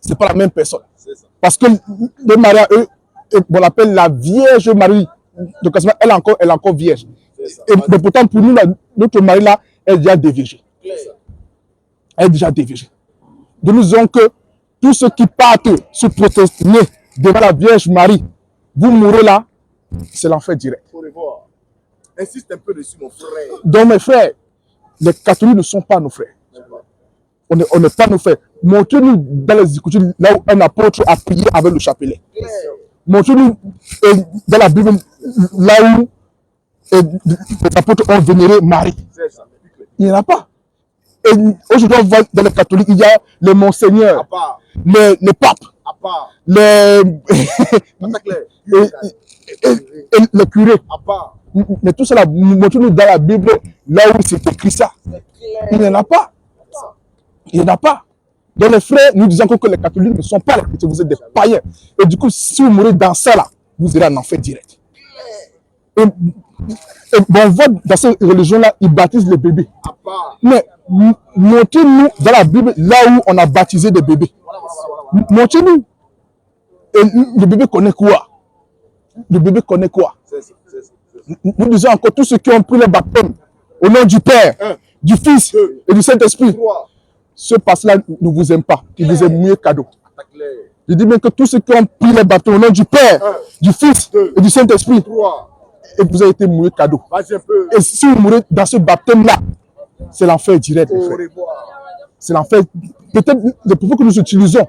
c'est pas la même personne. Parce que le mariage, on l'appelle la Vierge Marie. Donc, elle est encore vierge. Mais pourtant, pour nous, notre mari là, elle est déjà déviergée. Elle est déjà déviergée. Donc, nous disons que tous ceux qui partent se protester devant la Vierge Marie, vous mourrez là, c'est l'enfer direct. Insiste un peu dessus, mon frère. Donc, mes frères, les catholiques ne sont pas nos frères. On n'est pas nos frères. Montrez-nous dans les Écritures là où un apôtre a prié avec le chapelet. Montrez-nous dans la Bible là où les apôtres ont vénéré Marie. Il n'y en a pas. Et aujourd'hui, on voit dans les catholiques, il y a les monseigneurs, les papes, les curés. Mais tout cela, montrez-nous dans la Bible là où c'est écrit ça. Il n'y en a pas. Il n'y en a pas. Donc les frères, nous disons que les catholiques ne sont pas les chrétiens, vous êtes des païens. Et du coup, si vous mourrez dans ça là, vous irez en enfer direct. Et bon, on voit dans ces religions-là, ils baptisent les bébés. Mais montrez-nous dans la Bible là où on a baptisé des bébés. Montrez-nous. Et le bébé connaît quoi? Le bébé connaît quoi? Nous disons encore tous ceux qui ont pris le baptême au nom du Père, du Fils et du Saint-Esprit. Ce passage-là ne vous aime pas. Il vous est mieux cadeau. Je dis bien que tous ceux qui ont pris le baptême au nom du Père, du Fils et du Saint-Esprit, et vous avez été mouillé cadeau. Et si vous mourrez dans ce baptême-là, c'est l'enfer direct. C'est l'enfer. Peut-être le propos que nous utilisons,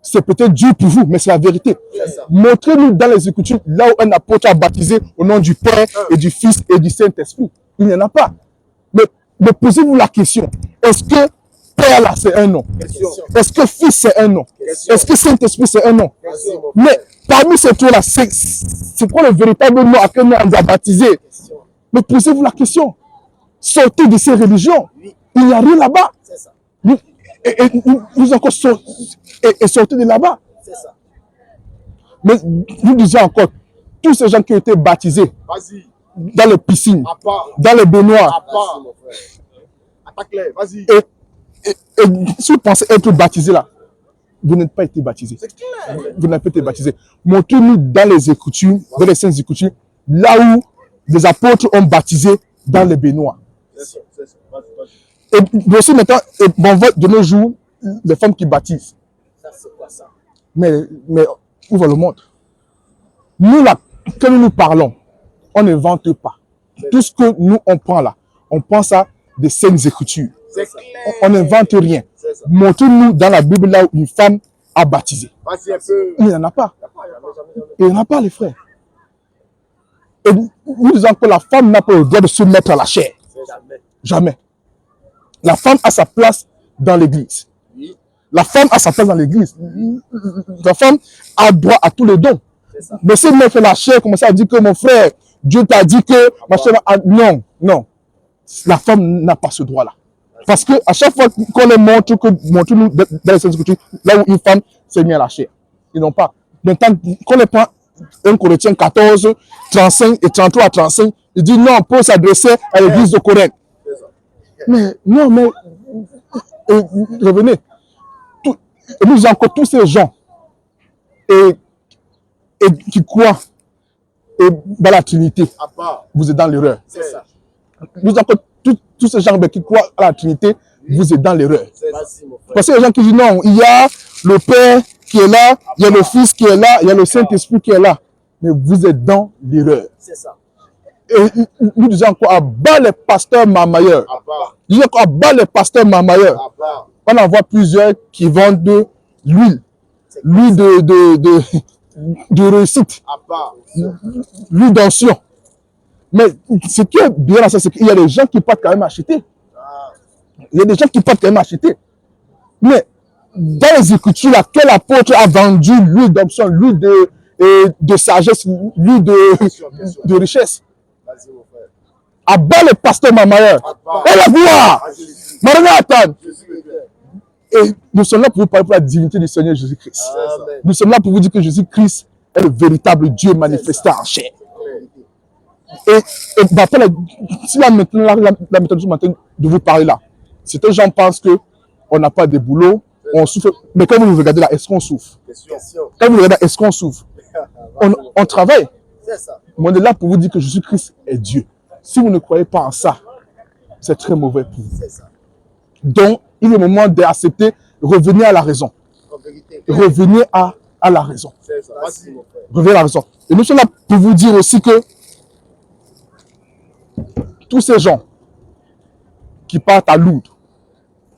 c'est peut-être dur pour vous, mais c'est la vérité. Montrez-nous dans les Écritures là où un apôtre a baptisé au nom du Père et du Fils et du Saint-Esprit. Il n'y en a pas. Mais posez-vous la question. Est-ce que Père là c'est un nom? Est-ce que Fils c'est un nom? Est-ce que Saint-Esprit c'est un nom? Mais parmi ces trois-là, c'est quoi le véritable nom à quel nom on doit baptiser? Mais posez-vous la question. Sortez de ces religions. Il n'y a rien là-bas. Nous encore sortez de là-bas. Mais nous disons encore, tous ces gens qui ont été baptisés dans les piscines, dans les baignoires, et si vous pensez être baptisé là, vous n'êtes pas été baptisé. Vous n'avez pas été baptisé. Montrez-nous dans les Écritures, dans les Saintes Écritures, là où les apôtres ont baptisé dans les baignoires. Et aussi maintenant, on voit de nos jours les femmes qui baptisent. Mais où va le monde? Nous là, quand nous parlons, on ne vante pas. Tout ce que nous on prend là, on prend ça des Saintes Écritures. On n'invente rien. Montrez-nous dans la Bible là où une femme a baptisé. Il n'y en a pas. Il n'y en a pas, les frères. Et nous disons que la femme n'a pas le droit de se mettre à la chair. Jamais. La femme a sa place dans l'église. La femme a sa place dans l'église. La femme a droit à tous les dons. Mais si elle met la chair, commence à dire que mon frère, Dieu t'a dit que ma chair, non, non. La femme n'a pas ce droit-là. Parce que à chaque fois qu'on les montre, montre-nous dans les Saintes Écritures, là où une femme s'est mise à la chair. Ils n'ont pas. Maintenant, qu'on les prend 1 Corinthiens 14, 35 et 33 à 35, il dit non, Paul s'adressait à l'église de Corinthe. Mais non, mais revenez. Et nous avons encore tous ces gens et qui croient dans la Trinité. Vous êtes dans l'erreur. Nous avons encore tous ces gens qui croient à la Trinité, vous êtes dans l'erreur. Parce que les gens qui disent non, il y a le Père qui est là, il y a le Fils qui est là, il y a le Saint-Esprit qui est là. Mais vous êtes dans l'erreur. Et nous disons encore à bas les pasteurs marmailleurs. Nous disons encore à bas les pasteurs marmailleurs. On en voit plusieurs qui vendent de l'huile. L'huile de réussite. L'huile d'onction. Mais ce qui est bien là, c'est qu'il y a des gens qui partent quand même acheter. Il y a des gens qui partent quand même acheter. Mais dans les Écritures, là, quel apôtre a vendu l'huile d'onction, l'huile de sagesse, l'huile de richesse? À bas le pasteur Mamayer. Et la gloire! Maranatha! Et nous sommes là pour vous parler pour la divinité du Seigneur Jésus-Christ. Nous sommes là pour vous dire que Jésus-Christ est le véritable Dieu manifesté en chair. Et si la méthode ce matin de vous parler là, certains gens pensent qu'on n'a pas de boulot, On souffre. Mais quand vous nous regardez là, est-ce qu'on souffre? Quand vous nous regardez là, est-ce qu'on souffre? On travaille. C'est ça. On est là pour vous dire que Jésus-Christ est Dieu. Si vous ne croyez pas en ça, c'est très mauvais pour vous. C'est ça. Donc, il est moment d'accepter, revenez à la raison. En vérité. Revenez à la raison. C'est ça. Vas-y, mon frère. Revenez à la raison. Et nous sommes là pour vous dire aussi que tous ces gens qui partent à Lourdes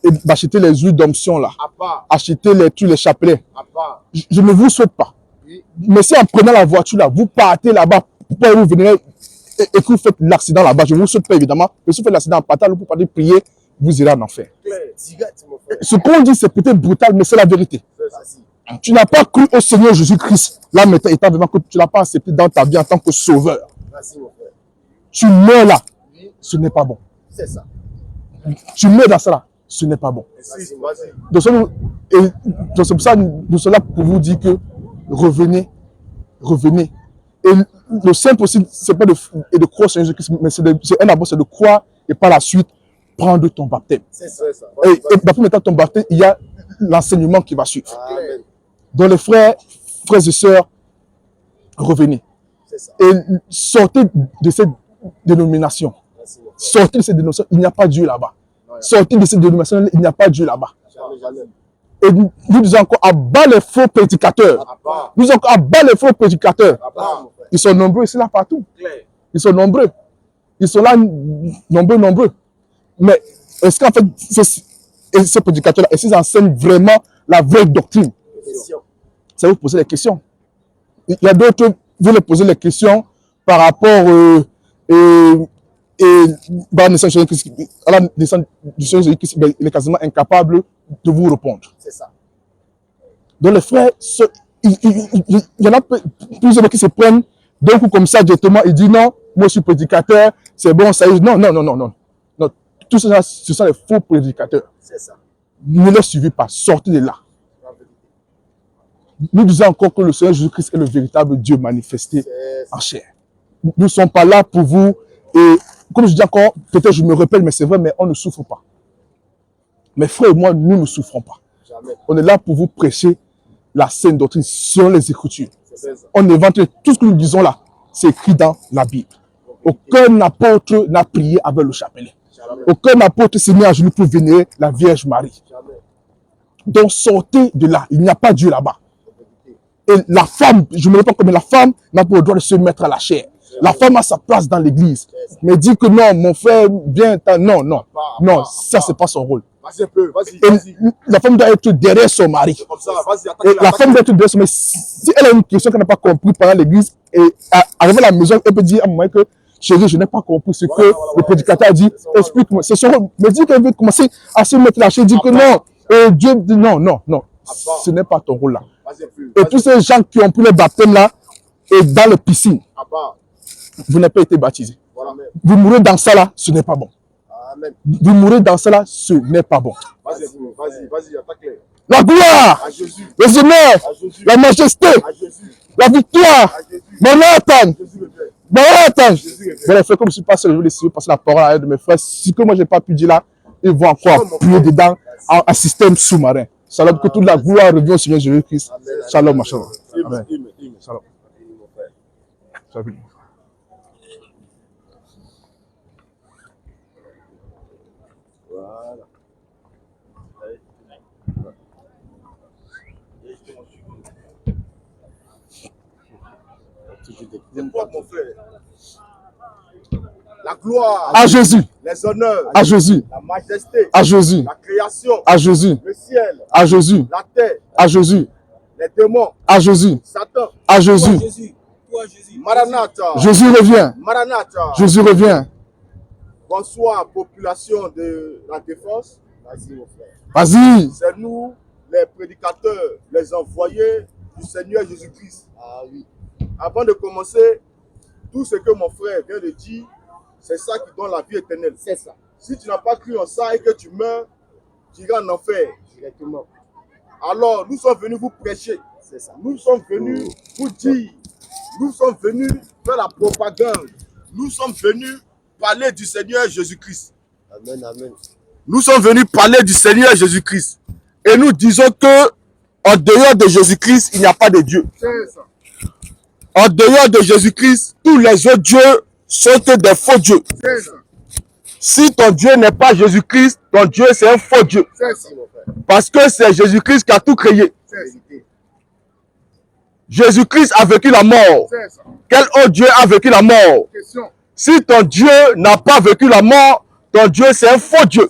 et d'acheter les huiles d'onction là, À part. acheter tous les chapelets, À part. je ne vous souhaite pas. Oui. Mais si en prenant la voiture là, vous partez là-bas, pourquoi vous venez et que vous faites l'accident là-bas, je ne vous souhaite pas évidemment, mais si vous faites l'accident en partant, vous partez prier, vous irez en enfer. Tigate, mon frère. Ce qu'on dit, c'est peut-être brutal, mais c'est la vérité. C'est ça. Tu n'as pas cru au Seigneur Jésus-Christ, là maintenant, étant vivant, que tu ne l'as pas accepté dans ta vie en tant que sauveur. Vas-y, mon frère. Tu meurs là, Oui. ce n'est pas bon. C'est ça. Tu meurs dans ça là, ce n'est pas bon. Vas-y, vas-y. Donc c'est pour ça que nous sommes là pour vous dire que revenez, revenez. Et le simple aussi, c'est pas de croire au Seigneur Jésus-Christ, mais c'est d'abord c'est de croire et par la suite prendre ton baptême. C'est ça. Et d'après maintenant ton baptême, il y a l'enseignement qui va suivre. Amen. Donc les frères et sœurs, revenez. C'est ça. Et sortez de cette dénomination. Merci, mon frère. Sortez de cette dénomination, il n'y a pas Dieu là-bas. Sortez de cette dénomination, il n'y a pas Dieu là-bas. Jamais. Et nous disons encore, à bas les faux prédicateurs. À part. Nous disons encore, à bas les faux prédicateurs. À part, mon frère. Ils sont nombreux ici, là, partout. Clair. Ils sont nombreux. Ils sont là, nombreux. Mais est-ce qu'en fait, ces prédicateurs-là, est-ce qu'ils enseignent vraiment la vraie doctrine? Question. Ça vous poser des questions. Il y a d'autres, vous les posez les questions par rapport à la naissance du Seigneur Jésus-Christ, il est quasiment incapable de vous répondre. C'est ça. Donc les frères, il y en a plusieurs qui se prennent d'un coup comme ça directement et disent non, moi je suis prédicateur, c'est bon, ça y est. Non. Tout ça, ce sont les faux prédicateurs. C'est ça. Ne les suivez pas, sortez de là. En vérité. Nous disons encore que le Seigneur Jésus-Christ est le véritable Dieu manifesté C'est ça. en chair. Nous ne sommes pas là pour vous. Et comme je dis encore, peut-être je me répète, mais c'est vrai, mais on ne souffre pas. Mes frères et moi, nous ne souffrons pas. Jamais. On est là pour vous prêcher la sainte doctrine selon les Écritures. C'est ça. On invente tout ce que nous disons là, c'est écrit dans la Bible. Aucun apôtre n'a prié avec le chapelet. Jamais. Aucun apôtre s'est mis à genoux pour vénérer la Vierge Marie. Jamais. Donc sortez de là, il n'y a pas Dieu là-bas. Et la femme, je ne me rappelle pas comment la femme n'a pas le droit de se mettre à la chair. La femme a sa place dans l'église. Mais dit que non, mon frère, viens, non, ça c'est pas son rôle. Vas-y un peu. Vas-y. Et Vas-y. la femme doit être derrière son mari. C'est comme ça. Vas-y. Et la Attaque-la. femme doit être derrière son mari. Si elle a une question qu'elle n'a pas compris pendant l'église, et arriver à la maison, elle peut dire à moi que chérie, je n'ai pas compris ce que le prédicateur a dit. Explique-moi. C'est son rôle. Mais dit qu'elle veut commencer à se mettre là, elle dit que non. Dieu dit non. Ce n'est pas ton rôle là. Vas-y un peu. Et tous ces gens qui ont pris le baptême là, et dans les piscines, À part. vous n'avez pas été baptisé. Voilà. Vous mourrez dans ça là, ce n'est pas bon. Amen. Vous mourrez dans ça là, ce n'est pas bon. Vas-y un peu. Vas-y. Attaque-les. La gloire, À Jésus. les honneurs, À Jésus. la majesté, À Jésus. la victoire, À Jésus. Manhattan, Jésus le fait. Manhattan. Jésus le fait. Voilà, frère, comme je suis passé, je vais laisser passer la parole à un de mes frères. Si que moi j'ai pas pu dire là, ils vont encore appuyer dedans un système sous-marin. Shalom, que toute la gloire revient au Seigneur Jésus-Christ. Shalom, ma chère. Amen. Shalom. Shalom. Voilà. C'est quoi, mon frère? La gloire, À Jésus, les honneurs, à Jésus, la majesté, à Jésus, la création, à Jésus, le ciel, à Jésus, la terre, à Jésus, les démons, à Jésus, Satan, à Jésus. Toi, Jésus. Maranatha, Jésus revient, Maranatha. Jésus revient. Bonsoir, population de la défense. Vas-y, mon frère. Vas-y. C'est nous, les prédicateurs, les envoyés du Seigneur Jésus-Christ. Ah oui. Avant de commencer, tout ce que mon frère vient de dire, c'est ça qui donne la vie éternelle. C'est ça. Si tu n'as pas cru en ça et que tu meurs, tu iras en enfer. Directement. Alors, nous sommes venus vous prêcher. C'est ça. Nous sommes venus vous dire. Nous sommes venus faire la propagande. Nous sommes venus parler du Seigneur Jésus-Christ. Amen, amen. Nous sommes venus parler du Seigneur Jésus-Christ. Et nous disons que en dehors de Jésus-Christ, il n'y a pas de Dieu. En dehors de Jésus-Christ, tous les autres dieux sont des faux dieux. Si ton Dieu n'est pas Jésus-Christ, ton Dieu c'est un faux Dieu. Parce que c'est Jésus-Christ qui a tout créé. Jésus-Christ a vécu la mort. Quel autre Dieu a vécu la mort? Si ton Dieu n'a pas vécu la mort, ton Dieu c'est un faux Dieu.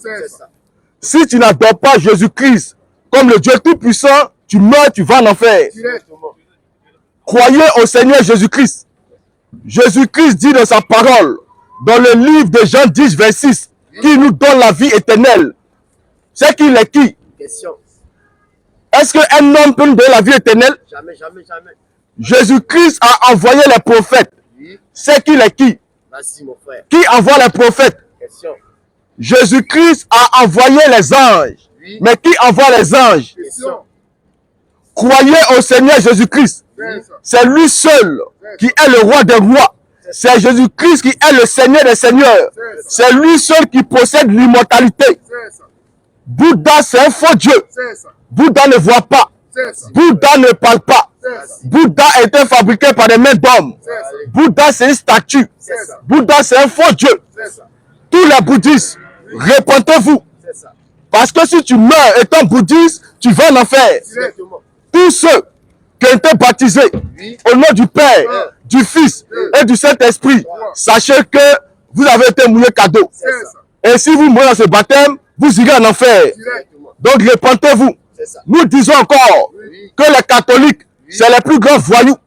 Si tu n'adores pas Jésus-Christ comme le Dieu tout-puissant, tu meurs, tu vas en enfer. Croyez au Seigneur Jésus-Christ. Jésus-Christ dit dans sa parole, dans le livre de Jean 10, 26, qu'il nous donne la vie éternelle. C'est qu'il est qui? Est-ce qu'un homme peut nous donner la vie éternelle? Jamais, jamais, jamais. Jésus-Christ a envoyé les prophètes. C'est qu'il est qui? Vas-y, mon frère. Qui envoie les prophètes? Question. Jésus-Christ a envoyé les anges. Oui. Mais qui envoie les anges? Question. Croyez au Seigneur Jésus-Christ. C'est lui seul qui est le roi des rois. C'est Jésus-Christ qui est le Seigneur des seigneurs. C'est lui seul qui possède l'immortalité. Bouddha, c'est un faux Dieu. Bouddha ne voit pas. Bouddha ne parle pas. Bouddha a été fabriqué par des mains d'hommes. Bouddha, c'est une statue. Bouddha, c'est un faux Dieu. Tous les bouddhistes, répentez-vous. Parce que si tu meurs étant bouddhiste, tu vas en enfer. Tous ceux qui ont été baptisés au nom du Père, du Fils et du Saint-Esprit, sachez que vous avez été mouillé cadeau. Et si vous mourrez dans ce baptême, vous irez en enfer. Donc répentez-vous. Nous disons encore que les catholiques, c'est les plus grands voyous.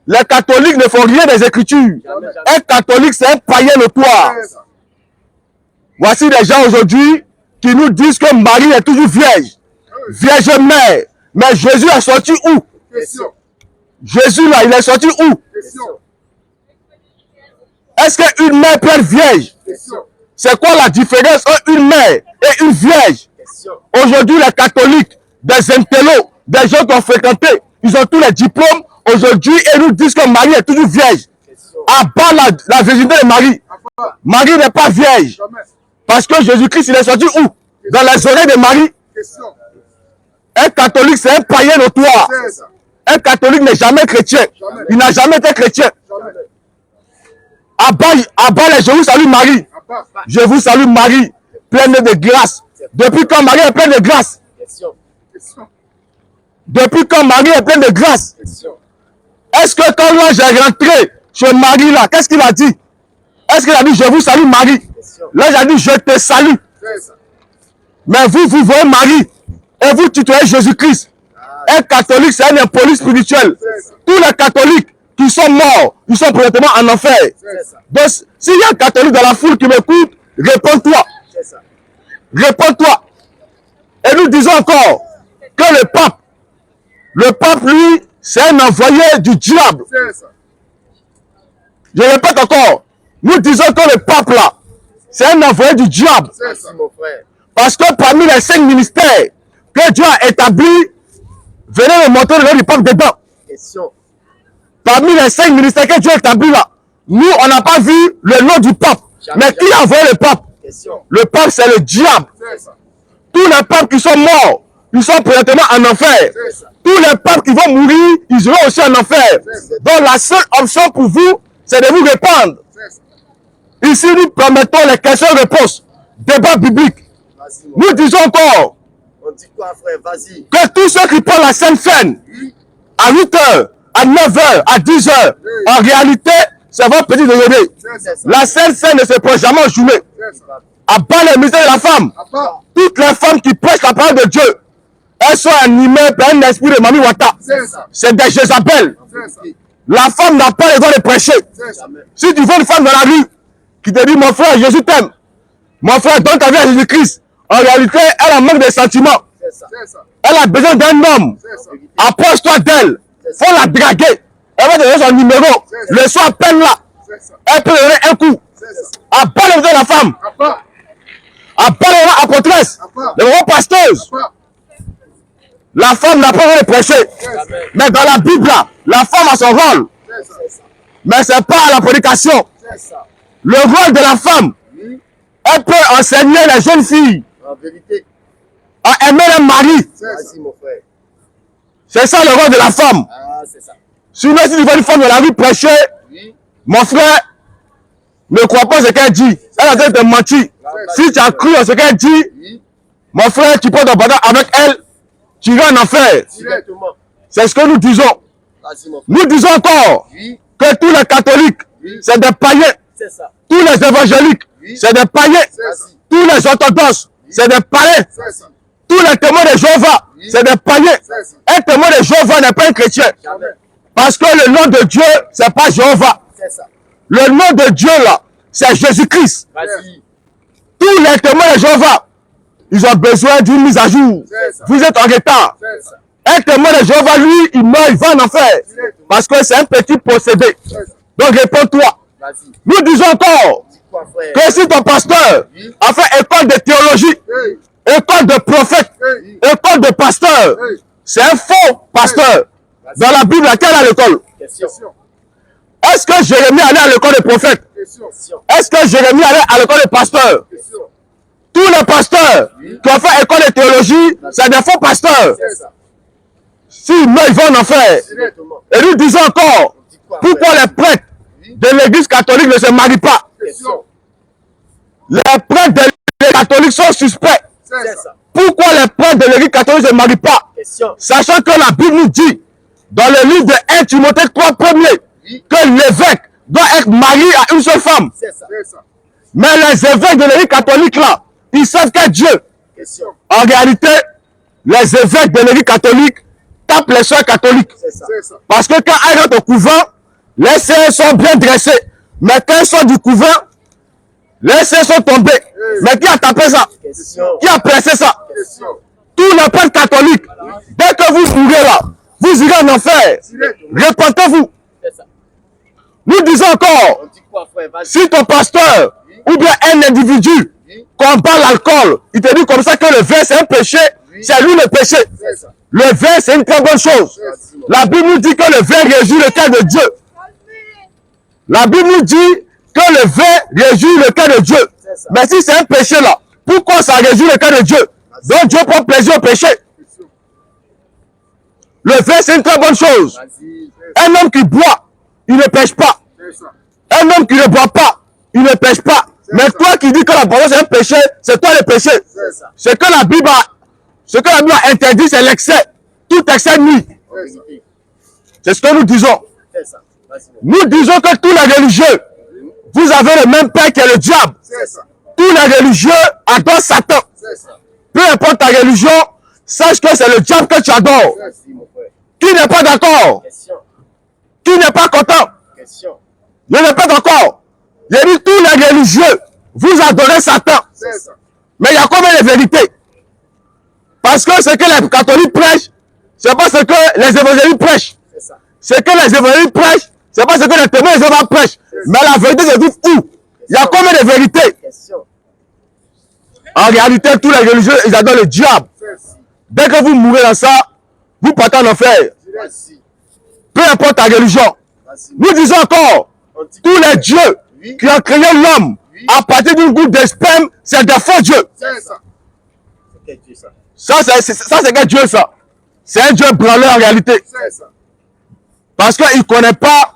Les catholiques ne font rien des Écritures. Un catholique, c'est un païen notoire. Voici des gens aujourd'hui qui nous disent que Marie est toujours vierge. Vierge mère. Mais Jésus est sorti où? Jésus là, il est sorti où? Est-ce qu'une mère peut être vierge? C'est quoi la différence entre une mère et une vierge? Aujourd'hui, les catholiques, des intellos, des gens qui ont fréquenté, ils ont tous les diplômes aujourd'hui et nous disent que Marie est toujours vierge. À bas la virginité de Marie. Marie n'est pas vierge. Parce que Jésus-Christ, il est sorti où? Dans les oreilles de Marie. Un catholique, c'est un païen notoire. Un catholique n'est jamais chrétien. Il n'a jamais été chrétien. À bas les je vous salue Marie. Je vous salue Marie, pleine de grâce. Depuis quand Marie est pleine de grâce? Depuis quand Marie est pleine de grâce? Est-ce que quand l'ange est rentré chez Marie là, qu'est-ce qu'il a dit? Est-ce qu'il a dit je vous salue Marie? L'ange a dit je te salue. Mais vous voyez Marie et vous tutoyez Jésus-Christ. Un catholique, c'est un impoli spirituel. Tous les catholiques qui sont morts, ils sont présentement en enfer. Donc, s'il y a un catholique dans la foule qui m'écoute, réponds-toi. Réponds-toi. Et nous disons encore que le pape, lui, c'est un envoyé du diable. Je répète encore, nous disons que le pape là, c'est un envoyé du diable. Parce que parmi les 5 ministères que Dieu a établis, venez me montrer le nom du pape dedans. Parmi les 5 ministères que Dieu a établis là, nous, on n'a pas vu le nom du pape. Mais qui a envoyé le pape? Le pape, c'est le diable. Tous les papes qui sont morts, ils sont présentement en enfer. Tous les papes qui vont mourir, ils iront aussi en enfer. Donc la seule option pour vous, c'est de vous répandre. Ici, nous promettons les questions-réponses. Débat biblique. Nous disons encore que tous ceux qui prennent la Sainte Seine à 8h, à 9h, à 10h, en réalité, c'est votre petit déjeuner. La Sainte Seine ne se prend jamais en journée. À bas les misères de la femme. Toutes les femmes qui prêchent la parole de Dieu, elles sont animées par un esprit de Mami Wata. C'est des Jézabel. La femme n'a pas le droit de prêcher. Si tu vois une femme dans la rue qui te dit mon frère, Jésus t'aime, mon frère, donne ta vie à Jésus-Christ, en réalité, elle a manque de sentiments. Elle a besoin d'un homme. Approche-toi d'elle. Faut la draguer. Elle va te donner son numéro. Le soir, à peine là. Elle peut donner un coup. À bas les misères de la femme. À bas les apôtresses. Les grands pasteuses. La femme n'a pas le droit de prêcher. Mais dans la Bible, là, la femme a son rôle. Mais ce n'est pas la prédication. Le rôle de la femme, elle peut enseigner les jeunes filles. à aimer le mari. Vas-y, mon frère. C'est ça le rôle de la femme. Ah, c'est ça. Sinon, si tu vois une femme dans la rue prêcher, Oui. mon frère, ne crois pas ce qu'elle dit. Elle a train de mentir. Si tu as cru à ce qu'elle dit, Oui. mon frère, tu peux t'embarquer avec elle, tu vas en enfer. Directement. C'est ce que nous disons. Vas-y, mon frère. Nous disons encore Oui. que tous les catholiques, Oui. c'est des païens. C'est ça. Tous les évangéliques, Oui. c'est des païens. Vas-y. Tous les orthodoxes, c'est des païens. C'est ça. Tous les témoins de Jéhovah, Oui. c'est des païens. C'est ça. Un témoin de Jéhovah n'est pas un chrétien. Jamais. Parce que le nom de Dieu, c'est pas Jéhovah. C'est ça. Le nom de Dieu, là, c'est Jésus-Christ. Vas-y. Tous les témoins de Jéhovah, ils ont besoin d'une mise à jour. C'est ça. Vous êtes en retard. C'est ça. Un témoin de Jéhovah, lui, il meurt, il va en enfer. Directement. Parce que c'est un petit possédé. C'est ça. Donc réponds-toi. Vas-y. Nous disons encore Dis quoi, frère? que si ton pasteur Oui. a fait école de théologie, Hey. école de prophète, Hey. école de pasteur, Hey. c'est un faux pasteur. Dans la Bible, laquelle à l'école? Question. Est-ce que Jérémie allait à l'école de prophète? Question. Est-ce que Jérémie allait à l'école de pasteur? Question. Tous les pasteurs Oui. qui ont fait école de théologie, c'est des faux pasteurs. C'est ça. S'ils meurent, ils vont en enfer. Directement. Et nous disons encore, Dis quoi, pourquoi frère? les prêtres Oui. de l'église catholique ne se marient pas? Question. Les prêtres de l'église catholique sont suspects. C'est ça. Pourquoi les prêtres de l'église catholique ne se marient pas? Question. Sachant que la Bible nous dit, dans le livre de 1 Timothée 3 premier, Oui. que l'évêque doit être marié à une seule femme. C'est ça. Mais les évêques de l'église catholique là, ils savent que Dieu, Question. en réalité, les évêques de l'église catholique tapent les soeurs catholiques. C'est ça. Parce que quand elles rentrent au couvent, les sœurs sont bien dressées. Mais quand elles sortent du couvent, les sœurs sont tombées. Mais qui a tapé ça? Question. Qui a pressé ça? Question. Tous les prêtres catholiques, dès que vous mourrez là, vous irez en enfer. Répentez-vous. C'est ça. Nous disons encore, On dit quoi, frère? Vas-y. si ton pasteur ou bien un individu Oui. combat l'alcool, il te dit comme ça que le vin c'est un péché, c'est lui le péché. C'est ça. Le vin c'est une très bonne chose. Vas-y, mon La Bible nous dit que le vin réjouit le cœur de Dieu. La Bible nous dit que le vin réjouit le cœur de Dieu. C'est ça. Mais si c'est un péché là, pourquoi ça réjouit le cœur de Dieu? Donc Dieu prend plaisir au péché. Le vin c'est une très bonne chose. Vas-y. Un homme qui boit, il ne pêche pas. Un homme qui ne boit pas, il ne pêche pas. Mais toi qui dis que la boisson c'est un péché, c'est toi le péché. C'est ça. Ce que la Bible a interdit, c'est l'excès. Tout excès nuit. En vérité. C'est ce que nous disons. C'est ça. Vas-y, mon Nous disons que tous les religieux, vous avez le même père que le diable. C'est ça. Tous les religieux adorent Satan. C'est ça. Peu importe ta religion, sache que c'est le diable que tu adores. Vas-y, mon frère. Qui n'est pas d'accord? Question. Qui n'est pas content? Question. Je ne répète encore. J'ai dit tous les religieux, vous adorez Satan. C'est ça. Mais il y a combien de vérités? Parce que ce que les catholiques prêchent, c'est pas ce que les évangéliques prêchent. C'est ça. Ce que les évangéliques prêchent, c'est pas ce que les témoins des Jéhovah prêchent. Mais la vérité se trouve où? Il y a combien de vérités? Question. En réalité, tous les religieux, ils adorent le diable. Dès que vous mourrez dans ça, vous partez en enfer. Vas-y. Peu importe ta religion. Vas-y. Nous disons encore, On dit tous les dieux Oui. qui ont créé l'homme à partir d'une goutte de sperme, c'est des faux dieux. C'est ça. C'est quel Dieu ça? Ça, c'est quel Dieu, ça? C'est un Dieu branleur en réalité. C'est ça. Parce qu'il ne connaît pas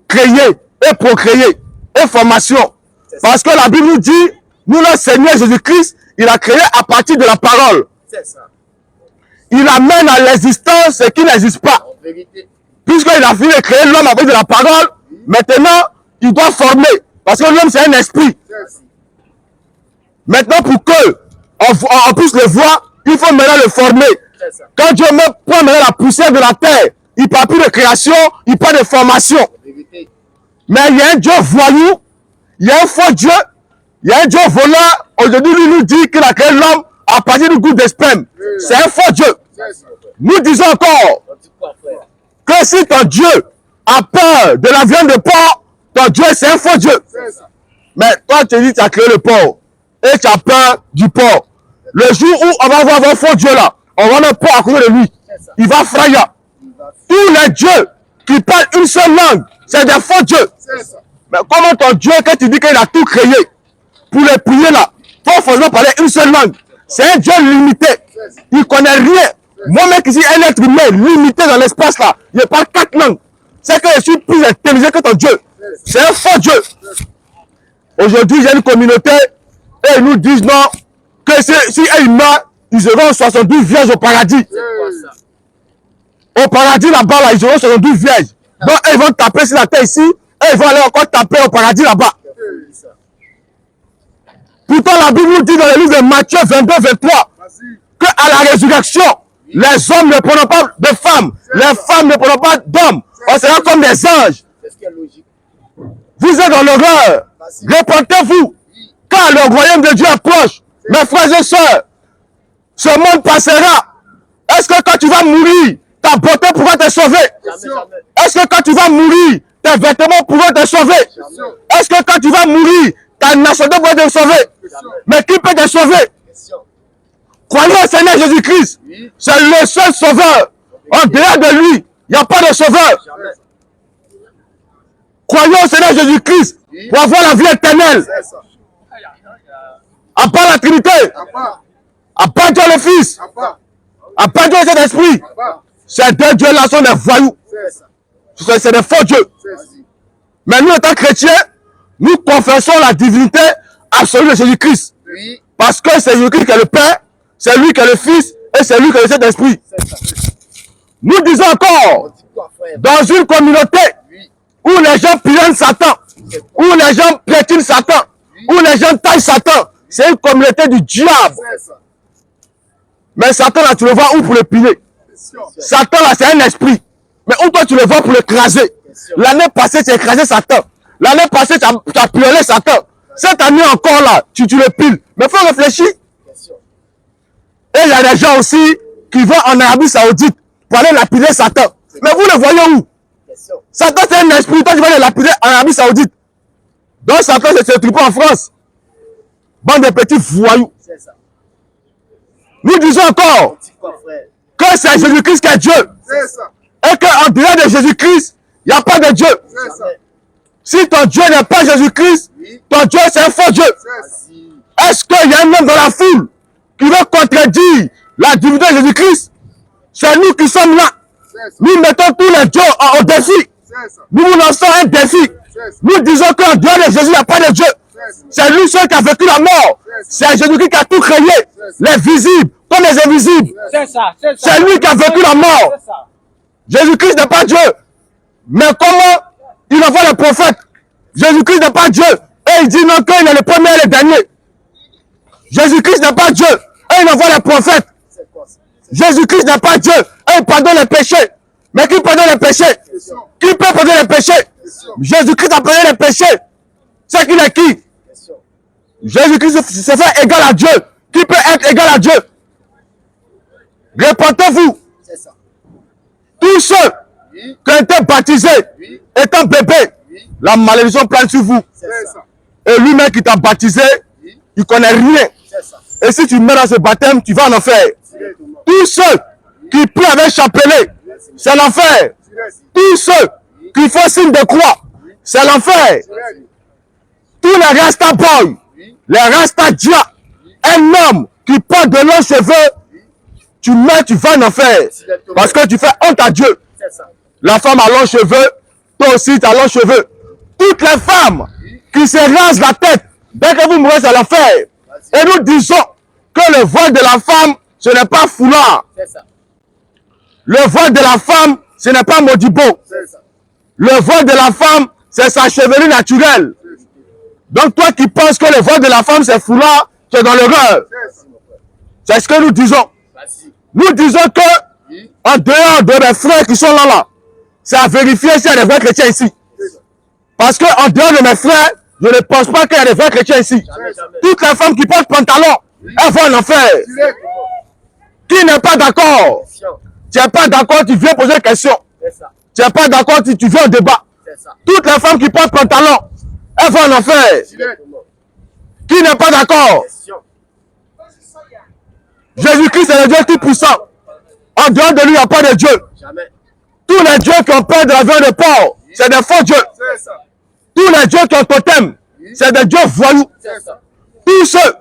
créer et procréer et formation. Parce que la Bible nous dit, nous, le Seigneur Jésus-Christ, il a créé à partir de la parole. C'est ça. Il amène à l'existence ce qui n'existe pas. En vérité. Puisqu'il a fini de créer l'homme à partir de la parole, maintenant, il doit former. Parce que l'homme, c'est un esprit. Maintenant, pour que on puisse le voir, il faut maintenant le former. C'est ça. Quand Dieu prend maintenant la poussière de la terre, il ne parle plus de création, il parle de formation. En vérité. Mais il y a un Dieu voyou, il y a un faux Dieu, il y a un Dieu voleur. Aujourd'hui, lui nous dit qu'il a créé l'homme à partir du goût de sperme. C'est un faux Dieu. C'est ça. Nous disons encore On dit quoi, frère? que si ton Dieu a peur de la viande de porc, ton Dieu c'est un faux Dieu. C'est ça. Mais toi tu dis que tu as créé le porc et tu as peur du porc. Le jour où on va voir un faux Dieu là, on va le porc à côté de lui. Il va frayer. Tous les dieux qui parlent une seule langue, c'est des faux dieux. C'est ça. Mais comment ton Dieu, quand tu dis qu'il a tout créé, pour les prier là, faut forcément parler une seule langue. C'est un Dieu limité. Il ne connaît rien. Moi-même qui suis un être humain limité dans l'espace là, je parle 4 langues. C'est que je suis plus intelligent que ton Dieu. C'est un faux Dieu. Aujourd'hui, j'ai une communauté et ils nous disent non, que si ils meurent, ils auront 72 vierges au paradis. Au paradis là-bas, là, ils auront 72 vierges. Donc, ils vont taper sur la terre ici et ils vont aller encore taper au paradis là-bas. Pourtant, la Bible nous dit dans le livre de Matthieu 22-23 qu'à la résurrection, les hommes ne prendront pas de femmes, les femmes ne prendront pas d'hommes. On sera comme des anges. Vous êtes dans l'horreur. Répentez-vous, car le royaume de Dieu approche. Mes frères et sœurs, ce monde passera. Est-ce que quand tu vas mourir, ta beauté pourra te sauver? Est-ce que quand tu vas mourir, tes vêtements pourront te sauver? Est-ce que quand tu vas mourir, ta nationalité pourra te sauver? Mais qui peut te sauver? Croyez au Seigneur Jésus-Christ. C'est le seul sauveur. En dehors de lui, il n'y a pas de sauveur. Croyez au Seigneur Jésus-Christ pour avoir la vie éternelle. À part la Trinité, à part Dieu le Fils, à part Dieu le Saint-Esprit, ces deux dieux-là sont des voyous. C'est des faux dieux. Mais nous, étant chrétiens, nous confessons la divinité absolue de Jésus-Christ. Parce que c'est Jésus-Christ qui est le Père, c'est lui qui est le Fils et c'est lui qui est le Saint-Esprit. Nous disons encore, dans une communauté où les gens pionnent Satan, où les gens piétinent Satan, où les gens taillent Satan, c'est une communauté du diable. Mais Satan là, tu le vois où pour le piller? Satan là, c'est un esprit. Mais où toi tu le vois pour l'écraser? L'année passée, tu as écrasé Satan. L'année passée, tu as piolé Satan. Cette année encore là, tu le piles. Mais il faut réfléchir. Et il y a des gens aussi qui vont en Arabie Saoudite pour aller lapider Satan. Mais vous le voyez où? Satan, c'est un esprit. Toi, tu vas le lapider en Arabie Saoudite. Donc Satan, c'est ce truc en France. Bande de petits voyous. Nous disons encore que c'est Jésus-Christ qui est Dieu. Et qu'en dehors de Jésus-Christ, il n'y a pas de Dieu. Si ton Dieu n'est pas Jésus-Christ, ton Dieu c'est un faux Dieu. Est-ce qu'il y a un homme dans la foule qui veut contredire la divinité de Jésus-Christ? C'est nous qui sommes là. Nous mettons tous les dieux au défi. Nous nous lançons un défi. Nous disons qu'en dehors de Jésus, il n'y a pas de Dieu. C'est lui seul qui a vécu la mort. C'est Jésus-Christ qui a tout créé. Les visibles comme les invisibles. C'est lui qui a vécu la mort. Jésus-Christ n'est pas Dieu. Mais comment il envoie les prophètes? Jésus-Christ n'est pas Dieu. Et il dit non qu'il est le premier et le dernier. Jésus-Christ n'est pas Dieu. Et il envoie les prophètes. Jésus-Christ n'est pas Dieu. Et il pardonne les péchés. Mais qui pardonne les péchés? Qui peut pardonner les péchés? Jésus-Christ a pardonné les péchés. C'est qu'il est qui? Jésus-Christ se fait égal à Dieu. Qui peut être égal à Dieu? Répentez-vous. Tous ceux qui ont été baptisés étant bébés, la malédiction plane sur vous. Et lui-même qui t'a baptisé, il ne connaît rien. Et si tu meurs dans ce baptême, tu vas en enfer. Tous ceux qui prient avec chapelet, c'est l'enfer. Tous ceux qui font signe de croix, c'est l'enfer. Tous les Rasta boys, les Rasta dia, un homme qui porte de longs cheveux, tu meurs, tu vas en enfer. Parce que tu fais honte à Dieu. La femme a longs cheveux, toi aussi tu as longs cheveux. Toutes les femmes qui se rasent la tête, dès que vous mourrez, c'est l'enfer. Et nous disons que le voile de la femme, ce n'est pas foulard. Le voile de la femme, ce n'est pas modibo. Le voile de la femme, c'est sa chevelure naturelle. Donc toi qui penses que le voile de la femme, c'est foulard, tu es dans l'erreur. C'est ce que nous disons. Nous disons que, en dehors de mes frères qui sont là, c'est à vérifier s'il y a des vrais chrétiens ici. Parce que en dehors de mes frères, je ne pense pas qu'il y a des vrais chrétiens ici. Toutes les femmes qui portent pantalon, elles vont en enfer. Qui n'est pas d'accord? Tu n'es pas d'accord, tu viens poser une question. Tu n'es pas d'accord, tu viens au débat. Toutes les femmes qui portent pantalon, elles vont en enfer. Qui n'est pas d'accord? Jésus-Christ est le Dieu tout-puissant. En dehors de lui, il n'y a pas de Dieu. Tous les dieux qui ont peur de la viande de porc, c'est des faux dieux. Tous les dieux qui ont totem, c'est des dieux voyous. Tous ceux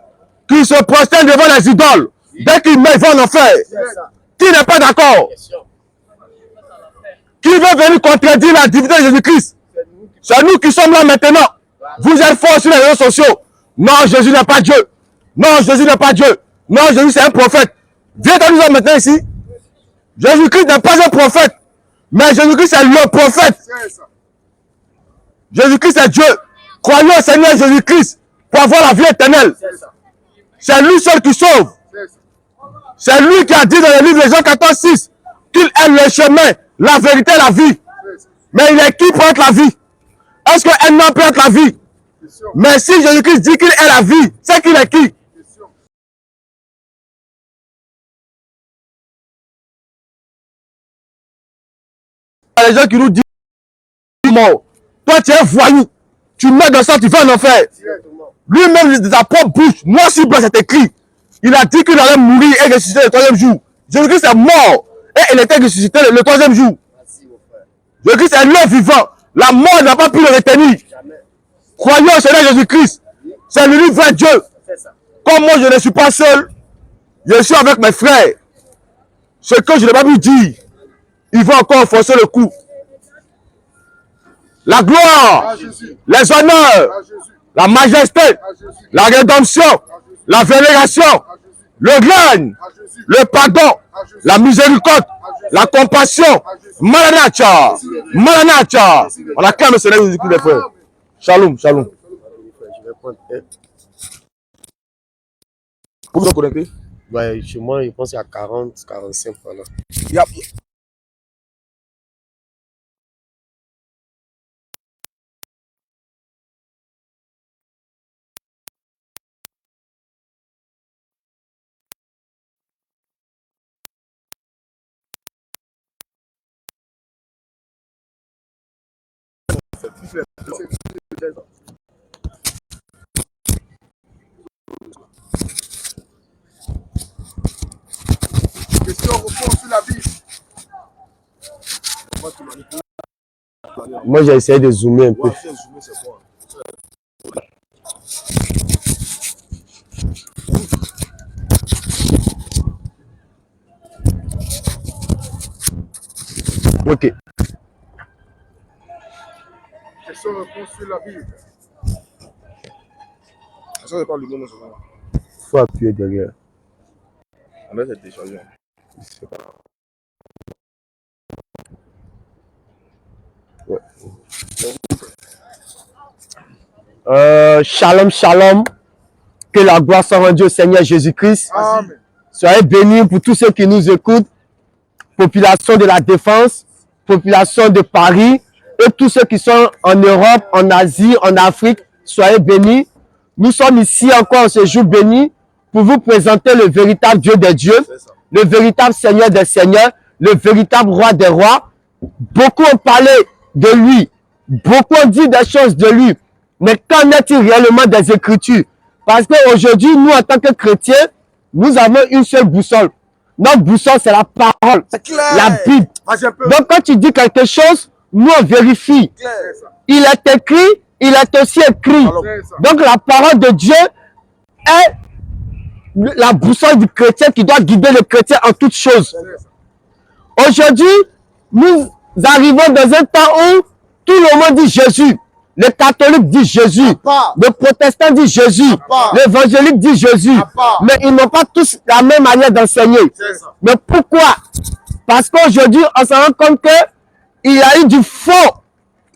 qui se prosternent devant les idoles. Dès qu'ils meurent, ils vont en enfer. Qui n'est pas d'accord? Qui veut venir contredire la divinité de Jésus-Christ? C'est nous qui sommes là maintenant. Vous êtes forts sur les réseaux sociaux. Non, Jésus n'est pas Dieu. Non, Jésus n'est pas Dieu. Non, Jésus c'est un prophète. Viens nous maintenant ici. Jésus-Christ n'est pas un prophète. Mais Jésus-Christ c'est le prophète. Jésus-Christ est Dieu. Croyez au Seigneur Jésus-Christ pour avoir la vie éternelle. C'est lui seul qui sauve. C'est lui qui a dit dans le livre de Jean 14:6 qu'il est le chemin, la vérité et la vie. Mais il est qui pour être la vie? Est-ce qu'un homme peut être la vie? Mais si Jésus-Christ dit qu'il est la vie, c'est qu'il est qui? Les gens qui nous disent mort. Toi tu es voyou. Tu mets dans ça, tu vas en enfer. Lui-même de sa propre bouche, noir sur blanc, c'est écrit. Il a dit qu'il allait mourir et ressusciter le troisième jour. Jésus-Christ est mort et il était ressuscité le troisième jour. Jésus-Christ est le vivant. La mort n'a pas pu le retenir. Croyons au Seigneur Jésus-Christ. C'est l'unique vrai Dieu. Comme moi, je ne suis pas seul. Je suis avec mes frères. Ce que je n'ai pas pu dire, ils vont encore forcer le coup. La gloire, les honneurs, la majesté, la rédemption, la vénération, le règne, le pardon, la miséricorde, la compassion. Maranatha, Maranatha. On acclame le Seigneur Jésus-Christ, les frères. Shalom, shalom. Je vais prendre un. Vous vous connectez? Ouais, chez moi, je pense qu'il y a 40, 45 par là. Question réponse sur la Bible. Moi, j'ai essayé de zoomer un peu. Ok. Question réponse sur la Bible. Ça c'est pas le nom de ce moment. Faut appuyer derrière. On va être déchargé. Ouais. Shalom, shalom. Que la gloire soit rendue au Seigneur Jésus-Christ. Amen. Soyez bénis pour tous ceux qui nous écoutent. Population de la Défense, population de Paris et tous ceux qui sont en Europe, en Asie, en Afrique. Soyez bénis. Nous sommes ici encore en ce jour béni pour vous présenter le véritable Dieu des dieux, le véritable Seigneur des seigneurs, le véritable Roi des rois. Beaucoup ont parlé de lui, beaucoup ont dit des choses de lui, mais qu'en est-il réellement des Écritures? Parce qu'aujourd'hui, nous en tant que chrétiens, nous avons une seule boussole. Notre boussole, c'est la parole, la Bible. Donc quand tu dis quelque chose, nous on vérifie. Il est écrit, il est aussi écrit. Donc la parole de Dieu est la boussole du chrétien qui doit guider le chrétien en toutes choses. Aujourd'hui, nous arrivons dans un temps où tout le monde dit Jésus. Le catholique dit Jésus. Le protestant dit Jésus. L'évangélique dit Jésus. Mais ils n'ont pas tous la même manière d'enseigner. Mais pourquoi? Parce qu'aujourd'hui, on se rend compte qu'il y a eu du faux.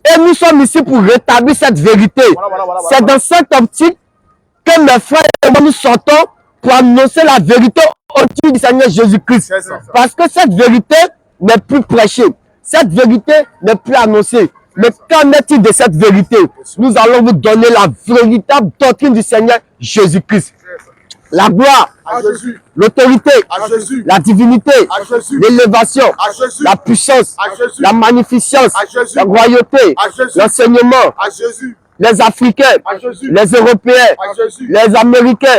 Et nous sommes ici pour rétablir cette vérité. C'est dans cette optique que mes frères et moi nous sortons pour annoncer la vérité au-dessus du Seigneur Jésus-Christ. Parce que cette vérité n'est plus prêchée. Cette vérité n'est plus annoncée. Mais qu'en est-il de cette vérité? Nous allons vous donner la véritable doctrine du Seigneur Jésus-Christ. La gloire, l'autorité, la divinité, l'élévation, la puissance, la magnificence, la royauté, l'enseignement, les Africains, les Européens, les Américains,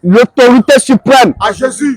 l'autorité suprême,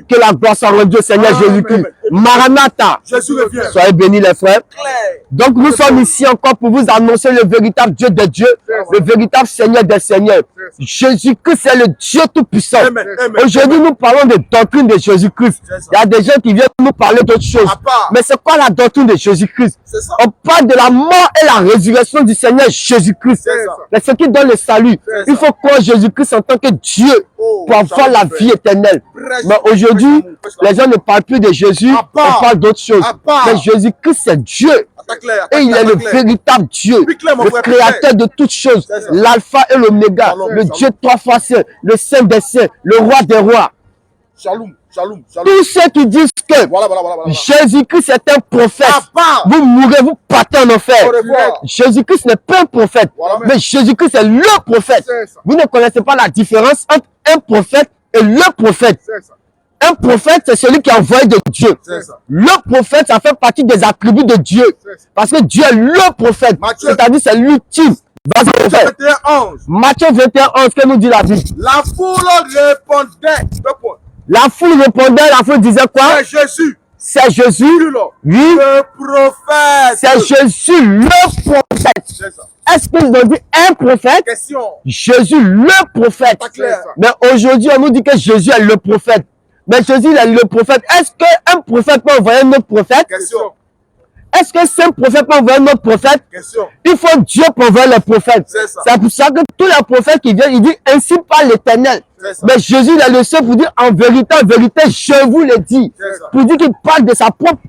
que la gloire soit rendue au Seigneur Jésus-Christ. Maranatha. Jésus revient. Soyez bénis les frères. Clair. Donc nous sommes ici encore pour vous annoncer le véritable Dieu des dieux, le véritable Seigneur des seigneurs. Jésus-Christ est le Dieu tout-puissant. Amen, amen. Aujourd'hui nous parlons de doctrine de Jésus-Christ. C'est ça. Il y a des gens qui viennent nous parler d'autres choses. À part. Mais c'est quoi la doctrine de Jésus-Christ? C'est ça. On parle de la mort et la résurrection du Seigneur Jésus-Christ. C'est ça. Mais ce qui donne le salut, C'est il ça. faut croire Jésus-Christ en tant que Dieu Oh, pour avoir la vie éternelle. Prêche, Mais aujourd'hui, prêche l'amour. les gens ne parlent plus de Jésus, À part. on parle d'autres choses. À part. Mais Jésus-Christ, c'est Dieu. Attaque clair, Et il est le véritable Dieu, Plus clair, mon le frère, créateur de toutes choses, C'est ça. l'alpha et l'oméga, Shalom, le shalom. Dieu trois fois saint, le saint des saints, le roi des rois. Shalom, shalom, shalom. Tous ceux qui disent que Voilà. Jésus-Christ est un prophète, À part. vous mourrez, vous partez en enfer. Au revoir. Jésus-Christ n'est pas un prophète, Voilà. mais Jésus-Christ est le prophète. C'est ça. Vous ne connaissez pas la différence entre un prophète et le prophète. C'est ça. Un prophète, c'est celui qui est envoyé de Dieu. C'est ça. Le prophète, ça fait partie des attributs de Dieu. C'est ça. Parce que Dieu est le prophète. Matthieu. C'est-à-dire, c'est l'ultime. Vas-y, mon frère. 21, 11. Matthieu 21, 11, que nous dit la Bible? La foule répondait. Deux points. La foule répondait, la foule disait quoi? C'est Jésus. C'est Jésus. Lui, là. Oui, Le prophète. c'est Jésus, le prophète. C'est ça. Est-ce qu'ils ont dit un prophète? Question. Jésus, le prophète. Pas clair. Mais aujourd'hui, on nous dit que Jésus est le prophète. Mais Jésus il est le prophète. Est-ce qu'un prophète peut envoyer un autre prophète? Question. Est-ce que ce prophète peut envoyer un autre prophète? Question. Il faut Dieu pour envoyer les prophètes. C'est ça. C'est pour ça que tous les prophètes qui viennent, ils disent ainsi par l'Éternel. C'est ça. Mais Jésus il est le seul pour dire en vérité, je vous le dis. C'est ça. Pour dire qu'il parle de sa propre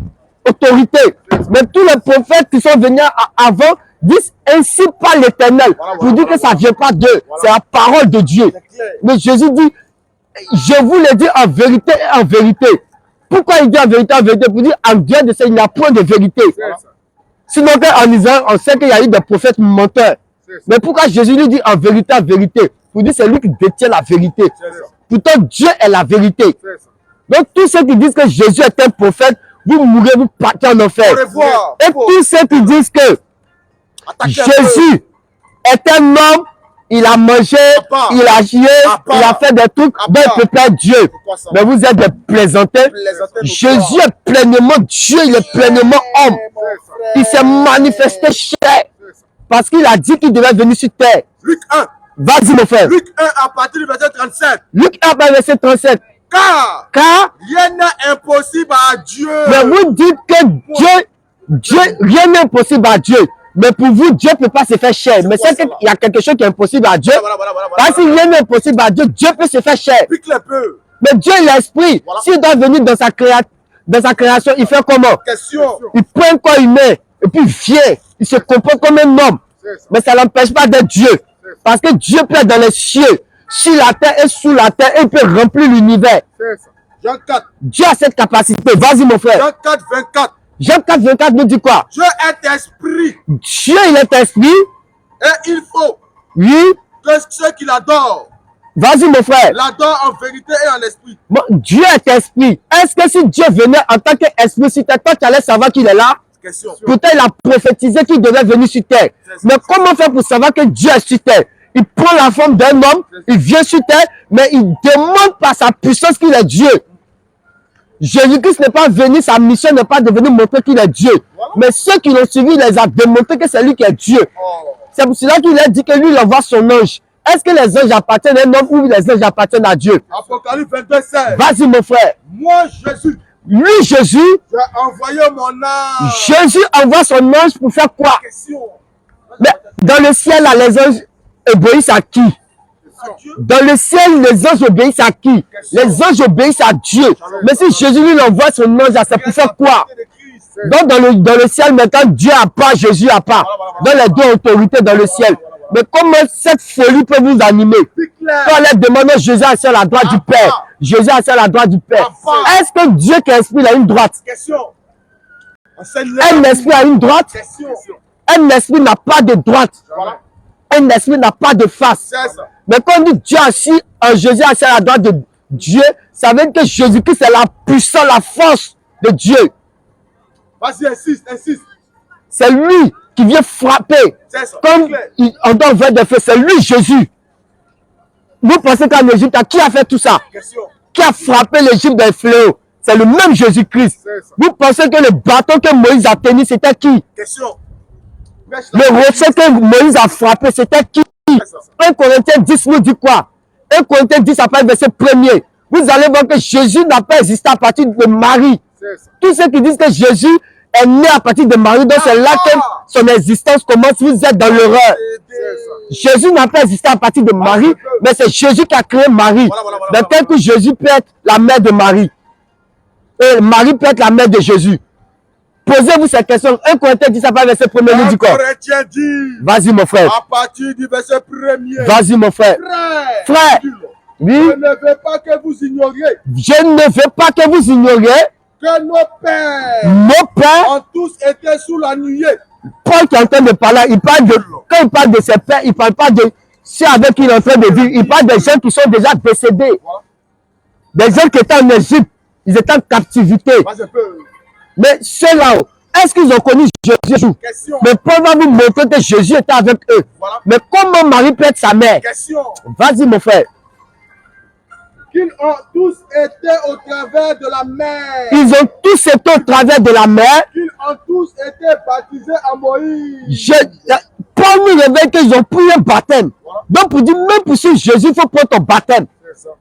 autorité. Mais tous les prophètes qui sont venus avant disent ainsi par l'Éternel. Voilà, Pour dire que ça ne vient pas d'eux. Voilà. C'est la parole de Dieu. C'est clair. Mais Jésus dit, je vous le dis en vérité et en vérité. Pourquoi il dit en vérité, pour dire en Dieu de ça, il n'y a point de vérité. C'est ça. Sinon, en Israël, on sait qu'il y a eu des prophètes menteurs. C'est ça. Mais pourquoi Jésus lui dit en vérité, pour dire c'est lui qui détient la vérité. C'est ça. Pourtant, Dieu est la vérité. C'est ça. Donc, tous ceux qui disent que Jésus est un prophète, vous mourrez, vous partez en enfer. Au revoir. Et tous ceux qui disent que Attaquez un peu. Jésus est un homme, il a mangé, part. il a chié, À part. il a fait des trucs, À donc il part. peut pas être Dieu. Pourquoi ça? Mais vous êtes des plaisantins. Plaisantins de Jésus toi. est pleinement Dieu, il est pleinement homme. C'est ça. Il s'est manifesté cher C'est ça. parce qu'il a dit qu'il devait venir sur terre. Luc 1. Vas-y mon frère. Luc 1 à partir du verset 37. Luc 1, verset 37. Car, Rien n'est impossible à Dieu. mais vous dites que Dieu, rien n'est impossible à Dieu. Mais pour vous, Dieu ne peut pas se faire chair. Mais quoi c'est ça, qu'il là? y a quelque chose qui est impossible à Dieu. Voilà. Parce que rien n'est impossible à Dieu, Dieu peut se faire chair. Pique les peu. Mais Dieu est l'esprit. Voilà. S'il doit venir dans sa création, il fait comment? Question. Il prend un corps humain et puis il vient. Il se comporte comme un homme. C'est ça. Mais ça n'empêche pas d'être Dieu. Parce que Dieu peut être dans les cieux, sur la terre et sous la terre, et il peut remplir l'univers. C'est ça. Jean 4. Dieu a cette capacité. Vas-y mon frère. Jean 4, 24. Jean 4, 24 nous dit quoi? Dieu est esprit. Dieu, il est esprit. Et il faut Oui. que ceux qui l'adorent Vas-y mon frère. l'adorent en vérité et en esprit. Bon, Dieu est esprit. Est-ce que si Dieu venait en tant qu'esprit sur terre, toi tu allais savoir qu'il est là? Question. Pourtant, il a prophétisé qu'il devait venir sur terre. Mais comment faire pour savoir que Dieu est sur terre? Il prend la forme d'un homme, il vient sur terre, mais il demande par sa puissance qu'il est Dieu. Jésus-Christ n'est pas venu, sa mission n'est pas de venir montrer qu'il est Dieu. Mais ceux qui l'ont suivi, il les a démontré que c'est lui qui est Dieu. Oh. C'est pour cela qu'il a dit que lui, il envoie son ange. Est-ce que les anges appartiennent à un homme ou les anges appartiennent à Dieu? Apocalypse 22, 16. Vas-y, mon frère. Moi, Jésus, Lui, Jésus, j'ai envoyé mon âme. Jésus envoie son ange pour faire quoi? Question. Mais dans le ciel, là, les anges obéissent à qui? Question. Dans le ciel, les anges obéissent à qui? Les anges obéissent à Dieu. Mais si Jésus lui envoie son ange, c'est pour faire quoi? Donc dans le ciel, maintenant, Dieu a pas, Jésus a pas. Dans les deux autorités dans le ciel. Mais comment cette folie peut vous animer? Quand on leur demande Jésus assis à la droite du Père. Jésus assis à la droite du Père. Est-ce que Dieu qui est esprit a une droite? Question. Un esprit a une droite? Question. Un esprit n'a pas de droite. Voilà. Un esprit n'a pas de face. C'est ça. Mais quand on dit Dieu assis, Jésus assis à la droite de Dieu, ça veut dire que Jésus-Christ c'est la puissance, la force de Dieu. Vas-y, insiste, insiste. C'est lui qui vient frapper. C'est ça. Comme on doit ouvrir des feux, c'est lui Jésus. Vous pensez qu'en Égypte, qui a fait tout ça? Question. Qui a frappé l'Égypte d'un fléau? c'est le même Jésus-Christ. Vous pensez que le bâton que Moïse a tenu, c'était qui? Question. Le rocher que Moïse a frappé, c'était qui? 1 Corinthiens 10 nous dit quoi? 1 Corinthiens 10 après verset 1er. Vous allez voir que Jésus n'a pas existé à partir de Marie. Tous ceux qui disent que Jésus est né à partir de Marie, donc c'est là que son existence commence, vous êtes dans l'erreur. Jésus n'a pas existé à partir de Marie, mais c'est Jésus qui a créé Marie. Donc tel que Jésus peut être la mère de Marie, et Marie peut être la mère de Jésus. Posez-vous cette question. 1 Corinthiens 10 après verset 1er nous dit quoi? Vas-y mon frère. À partir du verset 1er. Vas-y mon frère. Frère. Oui. Je ne veux pas que vous ignoriez. Je ne veux pas que vous ignoriez Que nos pères ont tous été sous la nuée. Paul qui est en train de parler, il parle de, quand il parle de ses pères, il ne parle pas de ceux avec qui il est en train de vivre. Il parle des gens qui sont déjà décédés. Des gens qui étaient en Égypte, ils étaient en captivité. Mais ceux-là, est-ce qu'ils ont connu Jésus? Mais Paul va vous montrer que Jésus était avec eux. Mais comment Marie peut être sa mère? Vas-y mon frère. Qu'ils ont tous été au travers de la mer. Ils ont tous été au travers de la mer. Qu'ils ont tous été baptisés à Moïse. Paul nous révèle qu'ils ont pris un baptême. Donc pour dire, même pour suivre Jésus, il faut prendre ton baptême.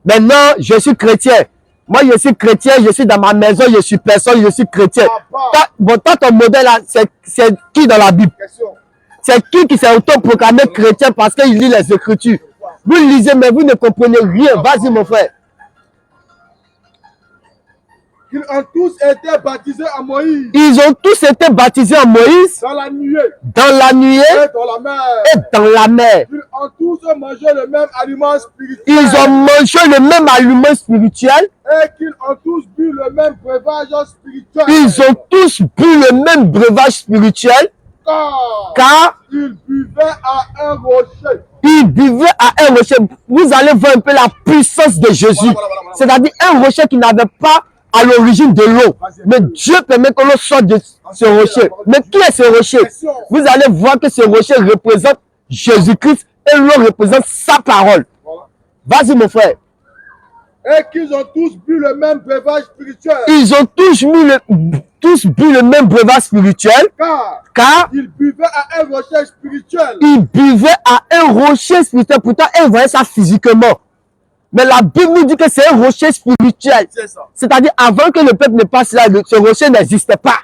Maintenant, je suis chrétien. Moi, je suis chrétien, je suis dans ma maison, je suis personne, je suis chrétien. Bon, toi, ton modèle, c'est qui dans la Bible? C'est qui s'est autoproclamé chrétien parce qu'il lit les Écritures? Vous lisez, mais vous ne comprenez rien. Vas-y, mon frère. Ils ont tous été baptisés à Moïse. Ils ont tous été baptisés à Moïse. Dans la nuée. Dans la nuée. Et dans la mer. Et dans la mer. Ils ont tous mangé le même aliment spirituel. Ils ont mangé le même aliment spirituel. Et qu'ils ont tous bu le même breuvage spirituel. Ils ont tous bu le même breuvage spirituel. Car ils buvaient à un rocher. Ils buvaient à un rocher. Vous allez voir un peu la puissance de Jésus. C'est-à-dire un rocher qui n'avait pas à l'origine de l'eau. Mais Dieu permet que l'eau sorte de ce rocher. Mais qui est ce rocher? Vous allez voir que ce rocher représente Jésus-Christ et l'eau représente sa parole. Vas-y mon frère. Et qu'ils ont tous bu le même breuvage spirituel. Ils ont tous bu le même breuvage spirituel. Car ils buvaient à un rocher spirituel. Ils buvaient à un rocher spirituel. Pourtant, ils voyaient ça physiquement. Mais la Bible nous dit que c'est un rocher spirituel. C'est-à-dire, avant que le peuple ne passe là, ce rocher n'existait pas.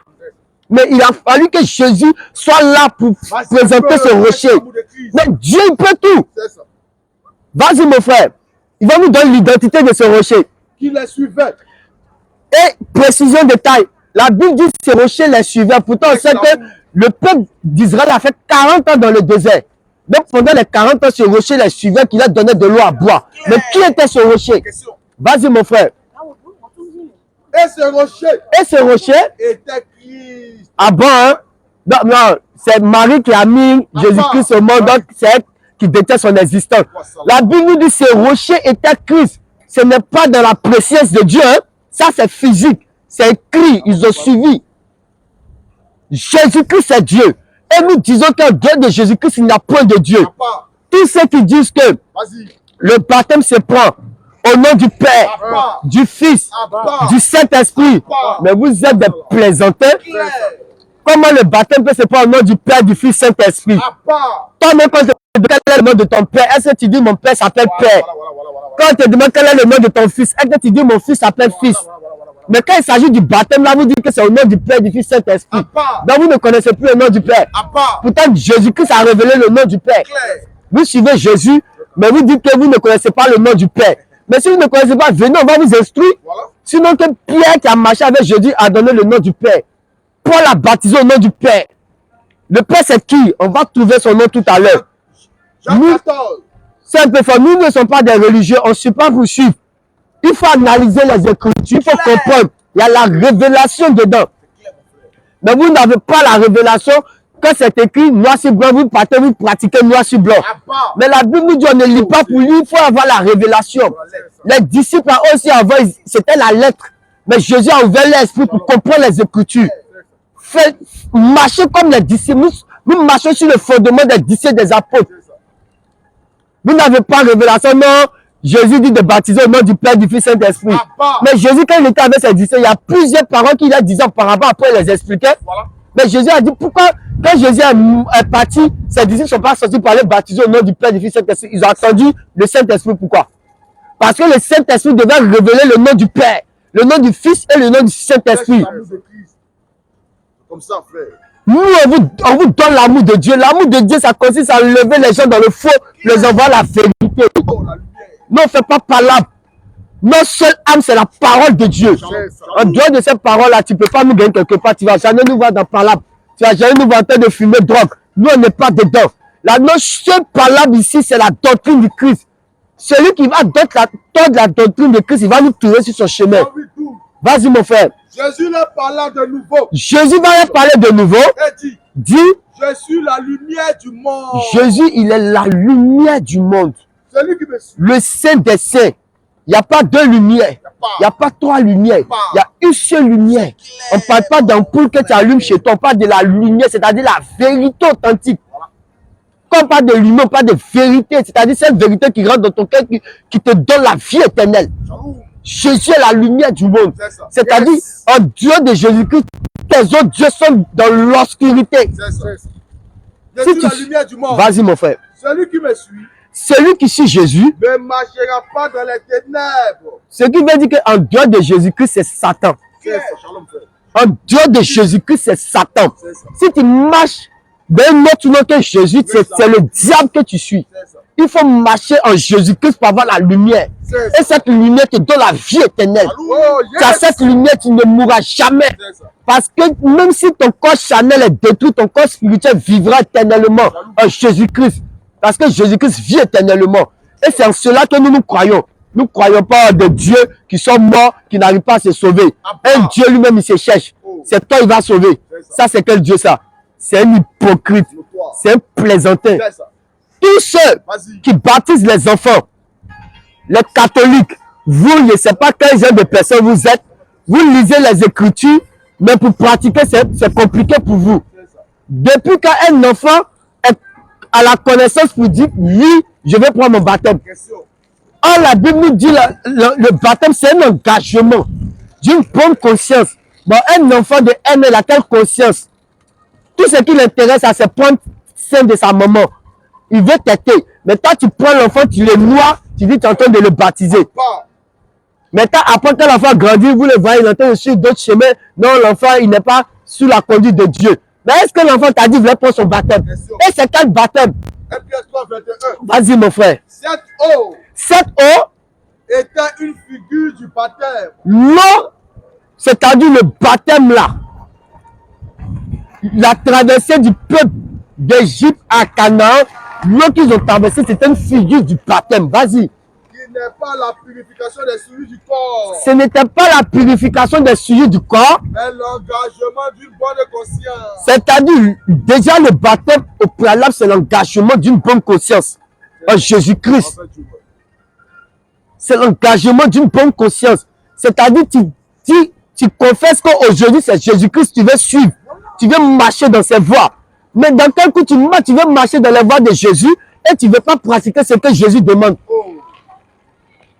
Mais il a fallu que Jésus soit là pour présenter ce rocher. Mais Dieu peut tout. Vas-y, mon frère. Il va nous donner l'identité de ce rocher. Qui les suivait. Et précision détail. La Bible dit que ce rocher les suivait. Pourtant, on sait que le peuple d'Israël a fait 40 ans dans le désert. Donc, pendant les 40 ans, ce rocher les suivait, qui leur donnait de l'eau à boire. Mais qui était ce rocher? Vas-y, mon frère. Et ce rocher était Christ. Ah bon, hein? Non, non, c'est Marie qui a mis Jésus-Christ au monde, donc c'est elle qui détient son existence. La Bible nous dit que ce rocher était Christ. Ce n'est pas dans la préscience de Dieu, hein? Ça, c'est physique. C'est écrit, ils ont suivi. Jésus-Christ, c'est Dieu. Et nous disons qu'en dehors de Jésus-Christ, il n'y a point de Dieu. Tous ceux qui disent que le baptême se prend au nom du Père, du Fils, du Saint-Esprit. Mais vous êtes des plaisantins. Comment le baptême peut se prendre au nom du Père, du Fils, Saint-Esprit? Toi-même, quand tu te demandes quel est le nom de ton Père, est-ce que tu dis mon Père s'appelle Père? Quand tu te demandes quel est le nom de ton Fils, est-ce que tu dis mon Fils s'appelle Fils? Mais quand il s'agit du baptême, là, vous dites que c'est au nom du Père, du Fils, Saint-Esprit. Donc vous ne connaissez plus le nom du Père. Pourtant, Jésus-Christ a révélé le nom du Père. Vous suivez Jésus, mais vous dites que vous ne connaissez pas le nom du Père. Mais si vous ne connaissez pas, venez, on va vous instruire. Sinon que Pierre qui a marché avec Jésus a donné le nom du Père. Paul a baptisé au nom du Père. Le Père, c'est qui? On va trouver son nom tout à l'heure. Nous, c'est un peu fort. Nous ne sommes pas des religieux, on ne suit pas vous suivre. Il faut analyser les Écritures, il faut comprendre. Il y a la révélation dedans. Mais vous n'avez pas la révélation. Quand c'est écrit noir sur blanc, vous partez, vous pratiquez noir sur blanc. Mais la Bible nous dit on ne lit pas pour lire, il faut avoir la révélation. Les disciples aussi avant, c'était la lettre. Mais Jésus a ouvert l'esprit pour comprendre les Écritures. Marchez comme les disciples. Nous marchons sur le fondement des disciples des apôtres. Vous n'avez pas révélation, non. Jésus dit de baptiser au nom du Père, du Fils et du Saint-Esprit. Mais Jésus, quand il était avec ses disciples, il y a plusieurs paroles qu'il a dites auparavant, après il les expliquait. Voilà. Mais Jésus a dit, pourquoi, quand Jésus est parti, ses disciples ne sont pas sortis pour aller baptiser au nom du Père, du Fils et du Saint-Esprit. Ils ont attendu le Saint-Esprit. Pourquoi? Parce que le Saint-Esprit devait révéler le nom du Père, le nom du Fils et le nom du Saint-Esprit. Comme ça, frère. Nous, on vous donne l'amour de Dieu. L'amour de Dieu, ça consiste à lever les gens dans le faux, les envoyer à la vérité. Oh, la lumière. Non, on ne fait pas palabre. Notre seule âme, c'est la parole de Dieu. En dehors de cette parole-là, tu ne peux pas nous gagner quelque part. Tu ne vas jamais nous voir dans palabre. Tu ne vas jamais nous voir en train de fumer drogue. Nous, on n'est pas dedans. Notre seule palabre ici, c'est la doctrine du Christ. Celui qui va tordre la doctrine de Christ, il va nous tourner sur son chemin. Vas-y, mon frère. Jésus leur parla de nouveau. Jésus va leur parler de nouveau. Et Dit, je suis la lumière du monde. Jésus, il est la lumière du monde. Celui qui me suit. Le saint des saints. Il n'y a pas deux lumières. Il n'y a pas trois lumières. Il y a une seule lumière. On ne parle pas d'ampoule que tu allumes chez toi. On parle de la lumière, c'est-à-dire la vérité authentique. Quand on parle de lumière, on parle de vérité. C'est-à-dire cette vérité qui rentre dans ton cœur, qui te donne la vie éternelle. Jésus est la lumière du monde. C'est-à-dire, en Dieu de Jésus-Christ, tes autres dieux sont dans l'obscurité. Je suis la lumière du monde. Vas-y, mon frère. Celui qui me suit Celui qui suit Jésus ne marchera pas dans les ténèbres. Ce qui veut dire qu'en dehors de Jésus-Christ, c'est Satan. En dehors de Jésus-Christ, c'est Satan. Si tu marches d'un autre nom que Jésus, c'est le diable que tu suis. Il faut marcher en Jésus-Christ pour avoir la lumière. Et cette lumière te donne la vie éternelle. Car cette lumière, tu ne mourras jamais. Parce que même si ton corps charnel est détruit, ton corps spirituel vivra éternellement en Jésus-Christ. Parce que Jésus-Christ vit éternellement. Et c'est en cela que nous croyons. Nous ne croyons pas des dieux qui sont morts, qui n'arrivent pas à se sauver. Un Dieu lui-même, il se cherche. C'est toi, il va sauver. Ça, c'est quel Dieu ça? C'est un hypocrite. C'est un plaisantin. Tous ceux qui baptisent les enfants, les catholiques, vous ne savez pas quel genre de personne vous êtes. Vous lisez les Écritures, mais pour pratiquer, c'est compliqué pour vous. Depuis qu'un enfant est à la connaissance pour dire, oui, je vais prendre mon baptême. Or, la Bible nous dit le baptême, c'est un engagement d'une bonne conscience. Bon, un enfant de haine, il a quelle conscience? Tout ce qui l'intéresse, c'est prendre sein de sa maman. Il veut têter. Mais toi, tu prends l'enfant, tu le noies, tu dis, tu es en train de le baptiser. Maintenant, après que l'enfant grandit, vous le voyez, il est en train de suivre d'autres chemins. Non, l'enfant, il n'est pas sous la conduite de Dieu. Mais est-ce que l'enfant t'a dit, il voulait prendre son baptême? Et c'est quel baptême? Vas-y, mon frère. Cette eau était une figure du baptême. L'eau, c'est-à-dire le baptême là. La traversée du peuple d'Égypte à Canaan, l'eau qu'ils ont traversée, c'était une figure du baptême. Vas-y. Qui n'est pas la purification des souillures du corps. Ce n'était pas la purification des souillures du corps. Mais l'engagement d'une bonne conscience. C'est-à-dire, déjà le baptême au préalable, c'est l'engagement d'une bonne conscience. En Jésus-Christ. C'est l'engagement d'une bonne conscience. C'est-à-dire, tu confesses qu'aujourd'hui, c'est Jésus-Christ que tu veux suivre. Tu veux marcher dans ses voies. Mais dans quel coup tu veux marcher dans les voies de Jésus et tu ne veux pas pratiquer ce que Jésus demande.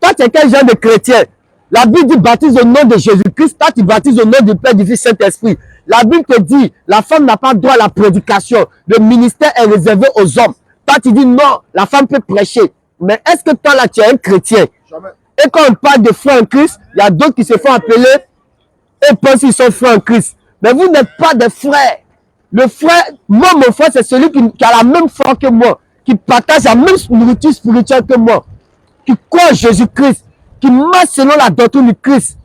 Toi, tu es quel genre de chrétien? La Bible dit baptise au nom de Jésus-Christ. Toi, tu baptises au nom du Père, du Fils, Saint-Esprit. La Bible te dit, la femme n'a pas droit à la prédication. Le ministère est réservé aux hommes. Toi, tu dis non, la femme peut prêcher. Mais est-ce que toi, là, tu es un chrétien? Jamais. Et quand on parle de frères en Christ, il y a d'autres qui se font appeler et pensent qu'ils sont frères en Christ. Mais vous n'êtes pas des frères. Le frère, moi, mon frère, c'est celui qui a la même foi que moi, qui partage la même nourriture spirituelle que moi, qui croit en Jésus-Christ, qui marche selon la doctrine du Christ.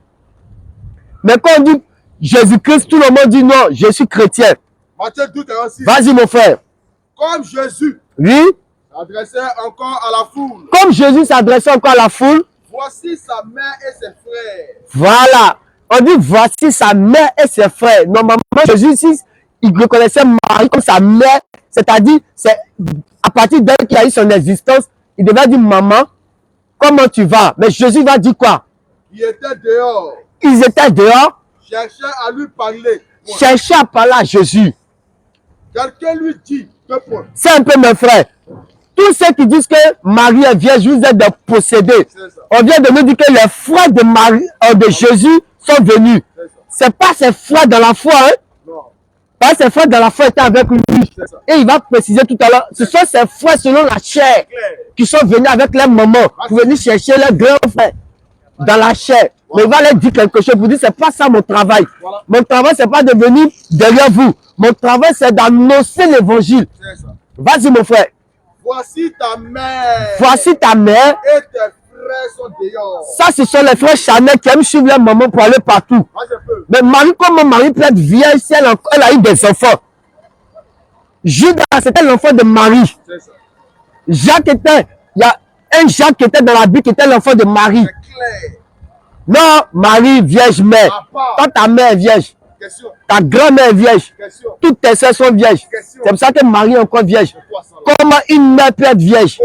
Mais quand on dit Jésus-Christ, tout le monde dit non, je suis chrétien. Matthieu 12, 46. Vas-y, mon frère. Comme Jésus Oui. s'adressait encore à la foule. Comme Jésus s'adressait encore à la foule. Voici sa mère et ses frères. Voilà. On dit voici sa mère et ses frères. Normalement, Jésus, il reconnaissait Marie comme sa mère. C'est-à-dire, c'est à partir d'elle qu'il a eu son existence, il devait dire maman, comment tu vas? Mais Jésus va dire quoi? Il était dehors. Ils étaient dehors. Cherchait à lui parler. Cherchaient à parler à Jésus. Quelqu'un lui dit, deux points. C'est un peu mes frères. Tous ceux qui disent que Marie est vierge, vous êtes des possédés. On vient de nous dire que les frères de Marie, de Jésus sont venus. C'est pas ses frères dans la foi, hein? Pas ses frères dans la foi étaient avec lui. Et il va préciser tout à l'heure, ce sont ses frères selon la chair qui sont venus avec leur maman pour venir chercher leurs grands frères dans la chair. Mais il va leur dire quelque chose pour dire, c'est pas ça mon travail. Mon travail, c'est pas de venir derrière vous. Mon travail, c'est d'annoncer l'évangile. Vas-y, mon frère. Voici ta mère. Voici ta mère. Et tes frères sont dehors. Ça, ce sont les frères Chanel qui aiment suivre leur maman pour aller partout. Mais Marie, comment Marie peut être vieille si elle a eu des enfants? Judas, c'était l'enfant de Marie. Jacques était, il y a un Jacques qui était dans la Bible qui était l'enfant de Marie. Non, Marie, vierge mère. Quand ta mère est vierge, ta grand-mère est vierge, toutes tes soeurs sont vierges. C'est pour ça que Marie est encore vierge. Comment une mère peut être vierge?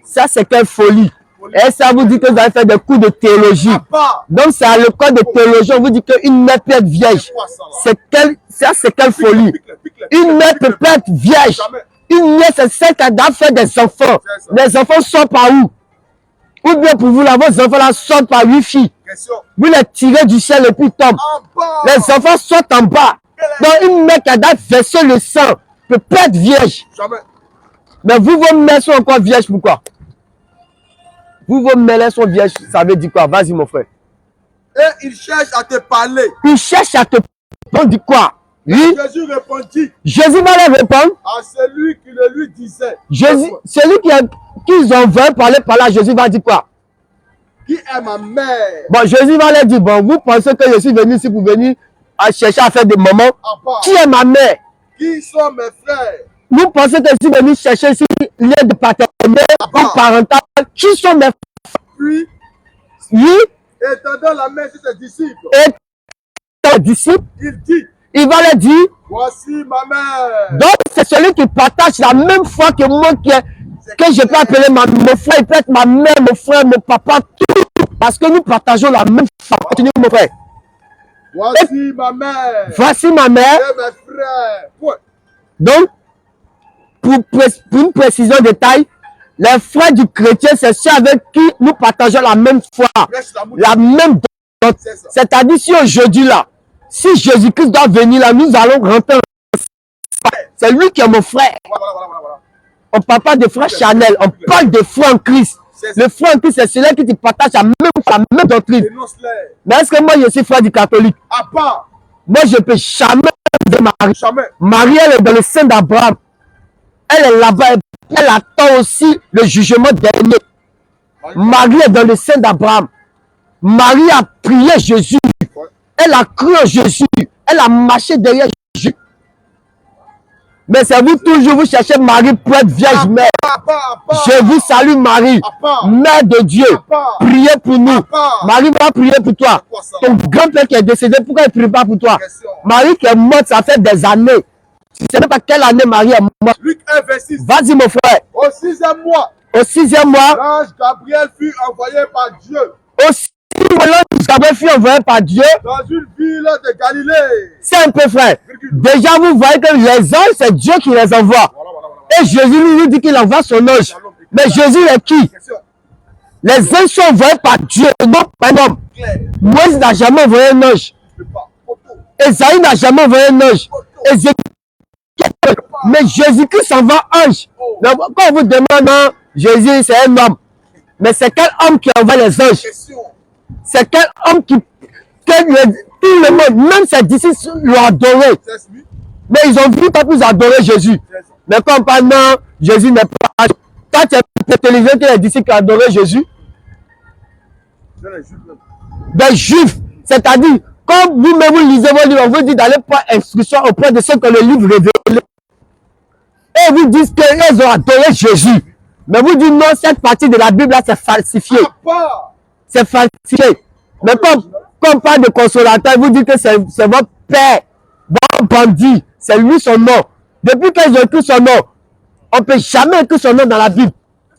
Ça, c'est quelle folie. Et ça vous dit que vous avez fait des cours de théologie. Donc, c'est à l'école de théologie, on vous dit qu'une mère peut être vierge. Ça, c'est quelle folie. Une mère peut être vierge. Une mère, c'est celle qui a fait des enfants. Les enfants sortent par où? Ou bien pour vous, là, vos enfants là sortent par 8 filles. Vous les tirez du ciel et puis tombent. Les enfants sortent en bas. Donc, une mère qui a versé le sang peut pas être vierge. Mais vous, vos mères sont encore vierges, pourquoi? Vous, vos mères sont vierges, ça veut dire quoi? Vas-y, mon frère. Et il cherche à te parler. Il cherche à te parler, on dit quoi? Oui. Jésus répondit. Jésus va leur répondre. À celui qui le lui disait. Jésus, celui qu'ils ont veut parler par là, Jésus va dire quoi? Qui est ma mère? Bon, Jésus va leur dire, bon, vous pensez que je suis venu ici pour venir à chercher à faire des moments? Qui est ma mère? Qui sont mes frères? Vous pensez que je suis venu chercher ici lien de paternité ou parental? Qui sont mes frères? Puis, oui. étendant la main sur ses disciples. Et ses disciples, il dit. Il va leur dire, voici ma mère. Donc, c'est celui qui partage la même foi que moi, que je peux appeler mon frère, il peut être ma mère, mon frère, mon papa, tout. Parce que nous partageons la même foi. Continue, mon frère. Voici ma mère. Voici ma mère. Et mes frères. Point. Donc, pour une précision de taille, les frères du chrétien, c'est ceux avec qui nous partageons la même foi. La même doctrine. C'est-à-dire, si aujourd'hui là, si Jésus-Christ doit venir là, nous allons rentrer. C'est lui qui est mon frère. On ne parle pas de frère Chanel, on parle de frère en Christ. Le frère en Christ, c'est celui qui te partage la même doctrine. Mais est-ce que moi, je suis frère du catholique? Moi, je ne peux jamais de Marie. Marie, elle est dans le sein d'Abraham. Elle est là-bas. Elle attend aussi le jugement dernier. Marie est dans le sein d'Abraham. Marie a prié Jésus. Elle a cru en Jésus. Elle a marché derrière Jésus. Mais c'est vous toujours, vous cherchez Marie pour être vierge mère. Je vous salue Marie, mère de Dieu. Priez pour nous. Marie va prier pour toi. Ton grand-père qui est décédé, pourquoi il ne prie pas pour toi? Marie qui est morte, ça fait des années. Tu ne sais pas quelle année Marie est morte. Vas-y mon frère. Au 6e mois. Au 6e mois. L'ange Gabriel fut envoyé par Dieu. L'ange Gabriel fut envoyé par Dieu. Dans une ville de Galilée. C'est un peu frère. Déjà vous voyez que les anges, c'est Dieu qui les envoie. Et Jésus lui dit qu'il envoie son ange. Mais Jésus est qui? Les anges sont envoyés par Dieu, non par un homme. Moïse n'a jamais envoyé un ange. Esaïe n'a jamais envoyé un ange. Mais Jésus-Christ envoie ange. Donc, quand on vous demande, non, Jésus c'est un homme. Mais c'est quel homme qui envoie les anges? C'est quel homme qui... tout le monde, même ses disciples l'ont adoré. Mais ils ont vu pas plus adorer Jésus. Mais quand on parle, non, Jésus n'est pas... Quand tu as télévisé que les disciples ont adoré Jésus, des juifs, c'est-à-dire, quand vous-même vous lisez vos livres, on vous dit d'aller prendre instruction auprès de ceux que le livre révèle. Et vous dites qu'ils ont adoré Jésus. Mais vous dites non, cette partie de la Bible là, c'est falsifié. C'est falsifié. Mais quand on parle de consolateur, vous dites que c'est votre père, votre bandit, c'est lui son nom. Depuis qu'ils ont écrit son nom, on ne peut jamais écrire son nom dans la Bible.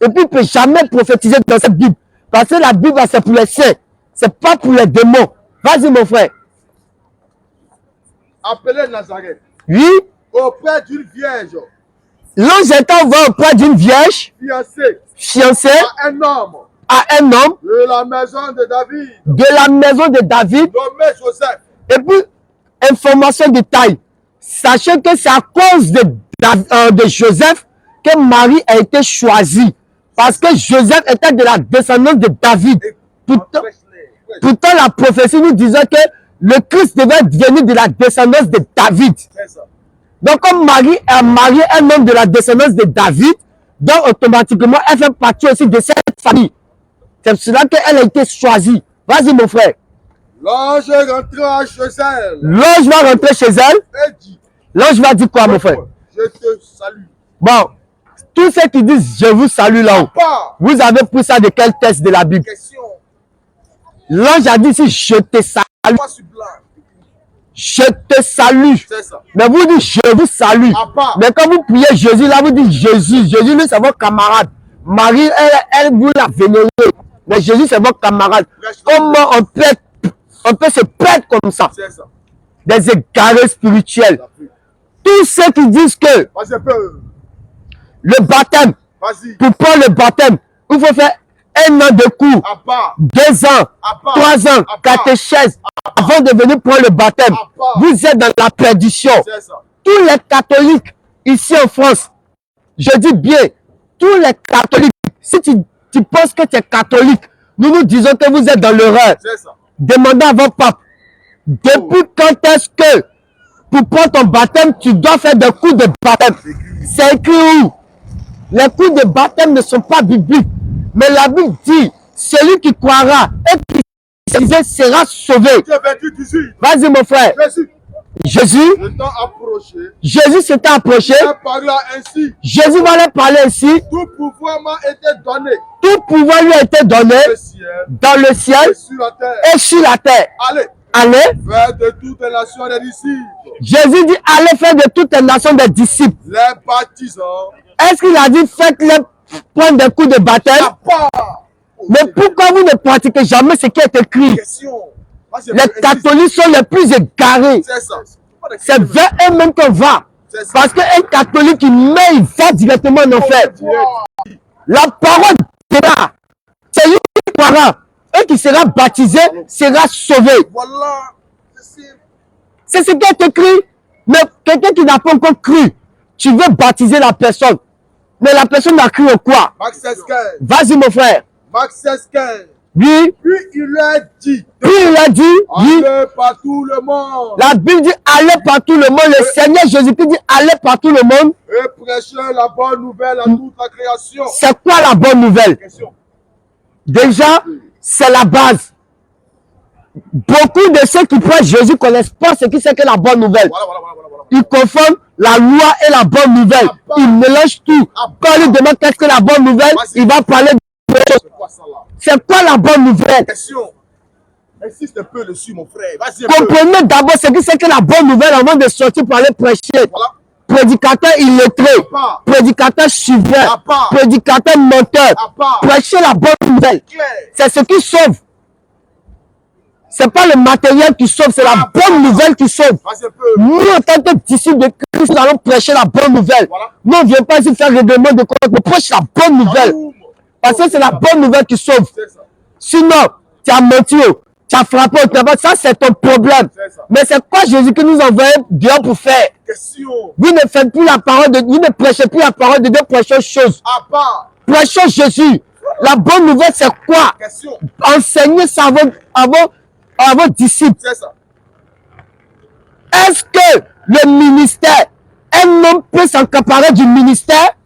Et puis on ne peut jamais prophétiser dans cette Bible. Parce que la Bible, c'est pour les saints. C'est pas pour les démons. Vas-y, mon frère. Appelez Nazareth. Oui. Auprès d'une vierge. L'ange était envoyé auprès d'une vierge fiancée à un homme de la maison de David, nommé Joseph. Et puis, information de taille. Sachez que c'est à cause de Joseph que Marie a été choisie. Parce que Joseph était de la descendance de David. Pourtant, la prophétie nous disait que le Christ devait venir de la descendance de David. Donc, comme Marie a marié un homme de la descendance de David, donc automatiquement, elle fait partie aussi de cette famille. C'est pour cela qu'elle a été choisie. Vas-y, mon frère. L'ange rentra chez elle. L'ange va rentrer chez elle. Et dit, l'ange va dire quoi, mon frère? Je te salue. Bon, tous ceux qui disent je vous salue là-haut, vous avez pris ça de quel texte de la Bible? L'ange a dit si je te salue. Je te salue. Mais vous dites je vous salue. Mais quand vous priez Jésus, là vous dites Jésus. Jésus, lui, c'est votre camarade. Marie, elle vous la vénérez. Mais Jésus, c'est votre camarade. Comment on peut se perdre comme ça? Des égarés spirituels. Tous ceux qui disent que le baptême, pour prendre le baptême, il faut faire 1 an de cours, 2 ans, 3 ans, catéchèse, avant de venir prendre le baptême. Vous êtes dans la perdition. Tous les catholiques ici en France, je dis bien, tous les catholiques, si tu penses que tu es catholique, nous disons que vous êtes dans l'erreur. Demandez à votre pape, depuis quand est-ce que pour prendre ton baptême, tu dois faire des cours de baptême? C'est écrit où? Les cours de baptême ne sont pas bibliques. Mais la Bible dit, celui qui croira et qui sera sauvé. Vas-y mon frère. Jésus s'était approché. Jésus va leur parler ainsi. Tout pouvoir m'a été donné. Tout pouvoir lui a été donné dans le ciel et sur la terre. Allez. Faire de toutes les nations des disciples. Jésus dit allez faire de toutes les nations des disciples. Les baptisants. Est-ce qu'il a dit faites-les prendre des coups de baptême? Mais pourquoi vous ne pratiquez jamais ce qui est écrit? Les catholiques sont les plus égarés. C'est vers eux-mêmes qu'on va. Parce qu'un catholique qui meurt, il va directement en enfer. La parole de là, c'est lui qui croira. Et qui sera baptisé, sera sauvé. C'est ce qui est écrit. Mais quelqu'un qui n'a pas encore cru, tu veux baptiser la personne. Mais la personne n'a cru au quoi? Vas-y mon frère. Oui. Puis il a dit. Oui. Allez par tout le monde. La Bible dit allez par tout le monde. Le Seigneur Jésus-Christ dit allez par tout le monde. Et prêchez la bonne nouvelle à toute la création. C'est quoi la bonne nouvelle? Déjà, c'est la base. Beaucoup de ceux qui prêchent Jésus ne connaissent pas ce qui c'est que la bonne nouvelle. Ils confondent la loi et la bonne nouvelle. Ils mélangent tout. Quand ils demandent qu'est-ce que la bonne nouvelle, il va parler de choses. C'est quoi la bonne nouvelle? Insiste un peu dessus, mon frère. Comprenez d'abord ce qui c'est que la bonne nouvelle avant de sortir pour aller prêcher. Prédicateur illettré, prédicateur suiveur, prédicateur menteur. Prêcher la bonne nouvelle. C'est ce qui sauve. C'est pas le matériel qui sauve, c'est la bonne nouvelle qui sauve. Nous, en tant que disciples de Christ, nous allons prêcher la bonne nouvelle. Nous, on ne vient pas ici faire règlement de compte, mais prêche la bonne nouvelle. Parce que c'est la bonne nouvelle qui sauve. Sinon, tu as menti, tu as frappé au travail, ça c'est ton problème. Mais c'est quoi Jésus qui nous envoie Dieu pour faire? Vous ne faites plus la parole de Dieu, vous ne prêchez plus la parole de Dieu, prêchez autre chose. Prêchez Jésus. La bonne nouvelle, c'est quoi? Enseignez ça à vos disciples. Est-ce que le ministère, un homme peut s'accaparer du ministère?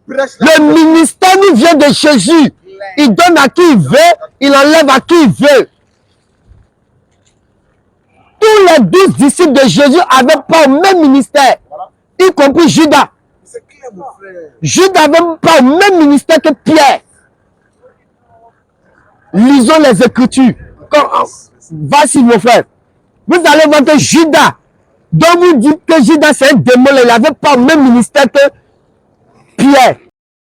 Le ministère nous vient de Jésus. Il donne à qui il veut, il enlève à qui il veut. Tous les 12 disciples de Jésus n'avaient pas le même ministère, y compris Judas. Judas n'avait pas le même ministère que Pierre. Lisons les Écritures. Voici mon frère. Vous allez voir que Judas, dont vous dites que Judas c'est un démon, il n'avait pas le même ministère que Pierre.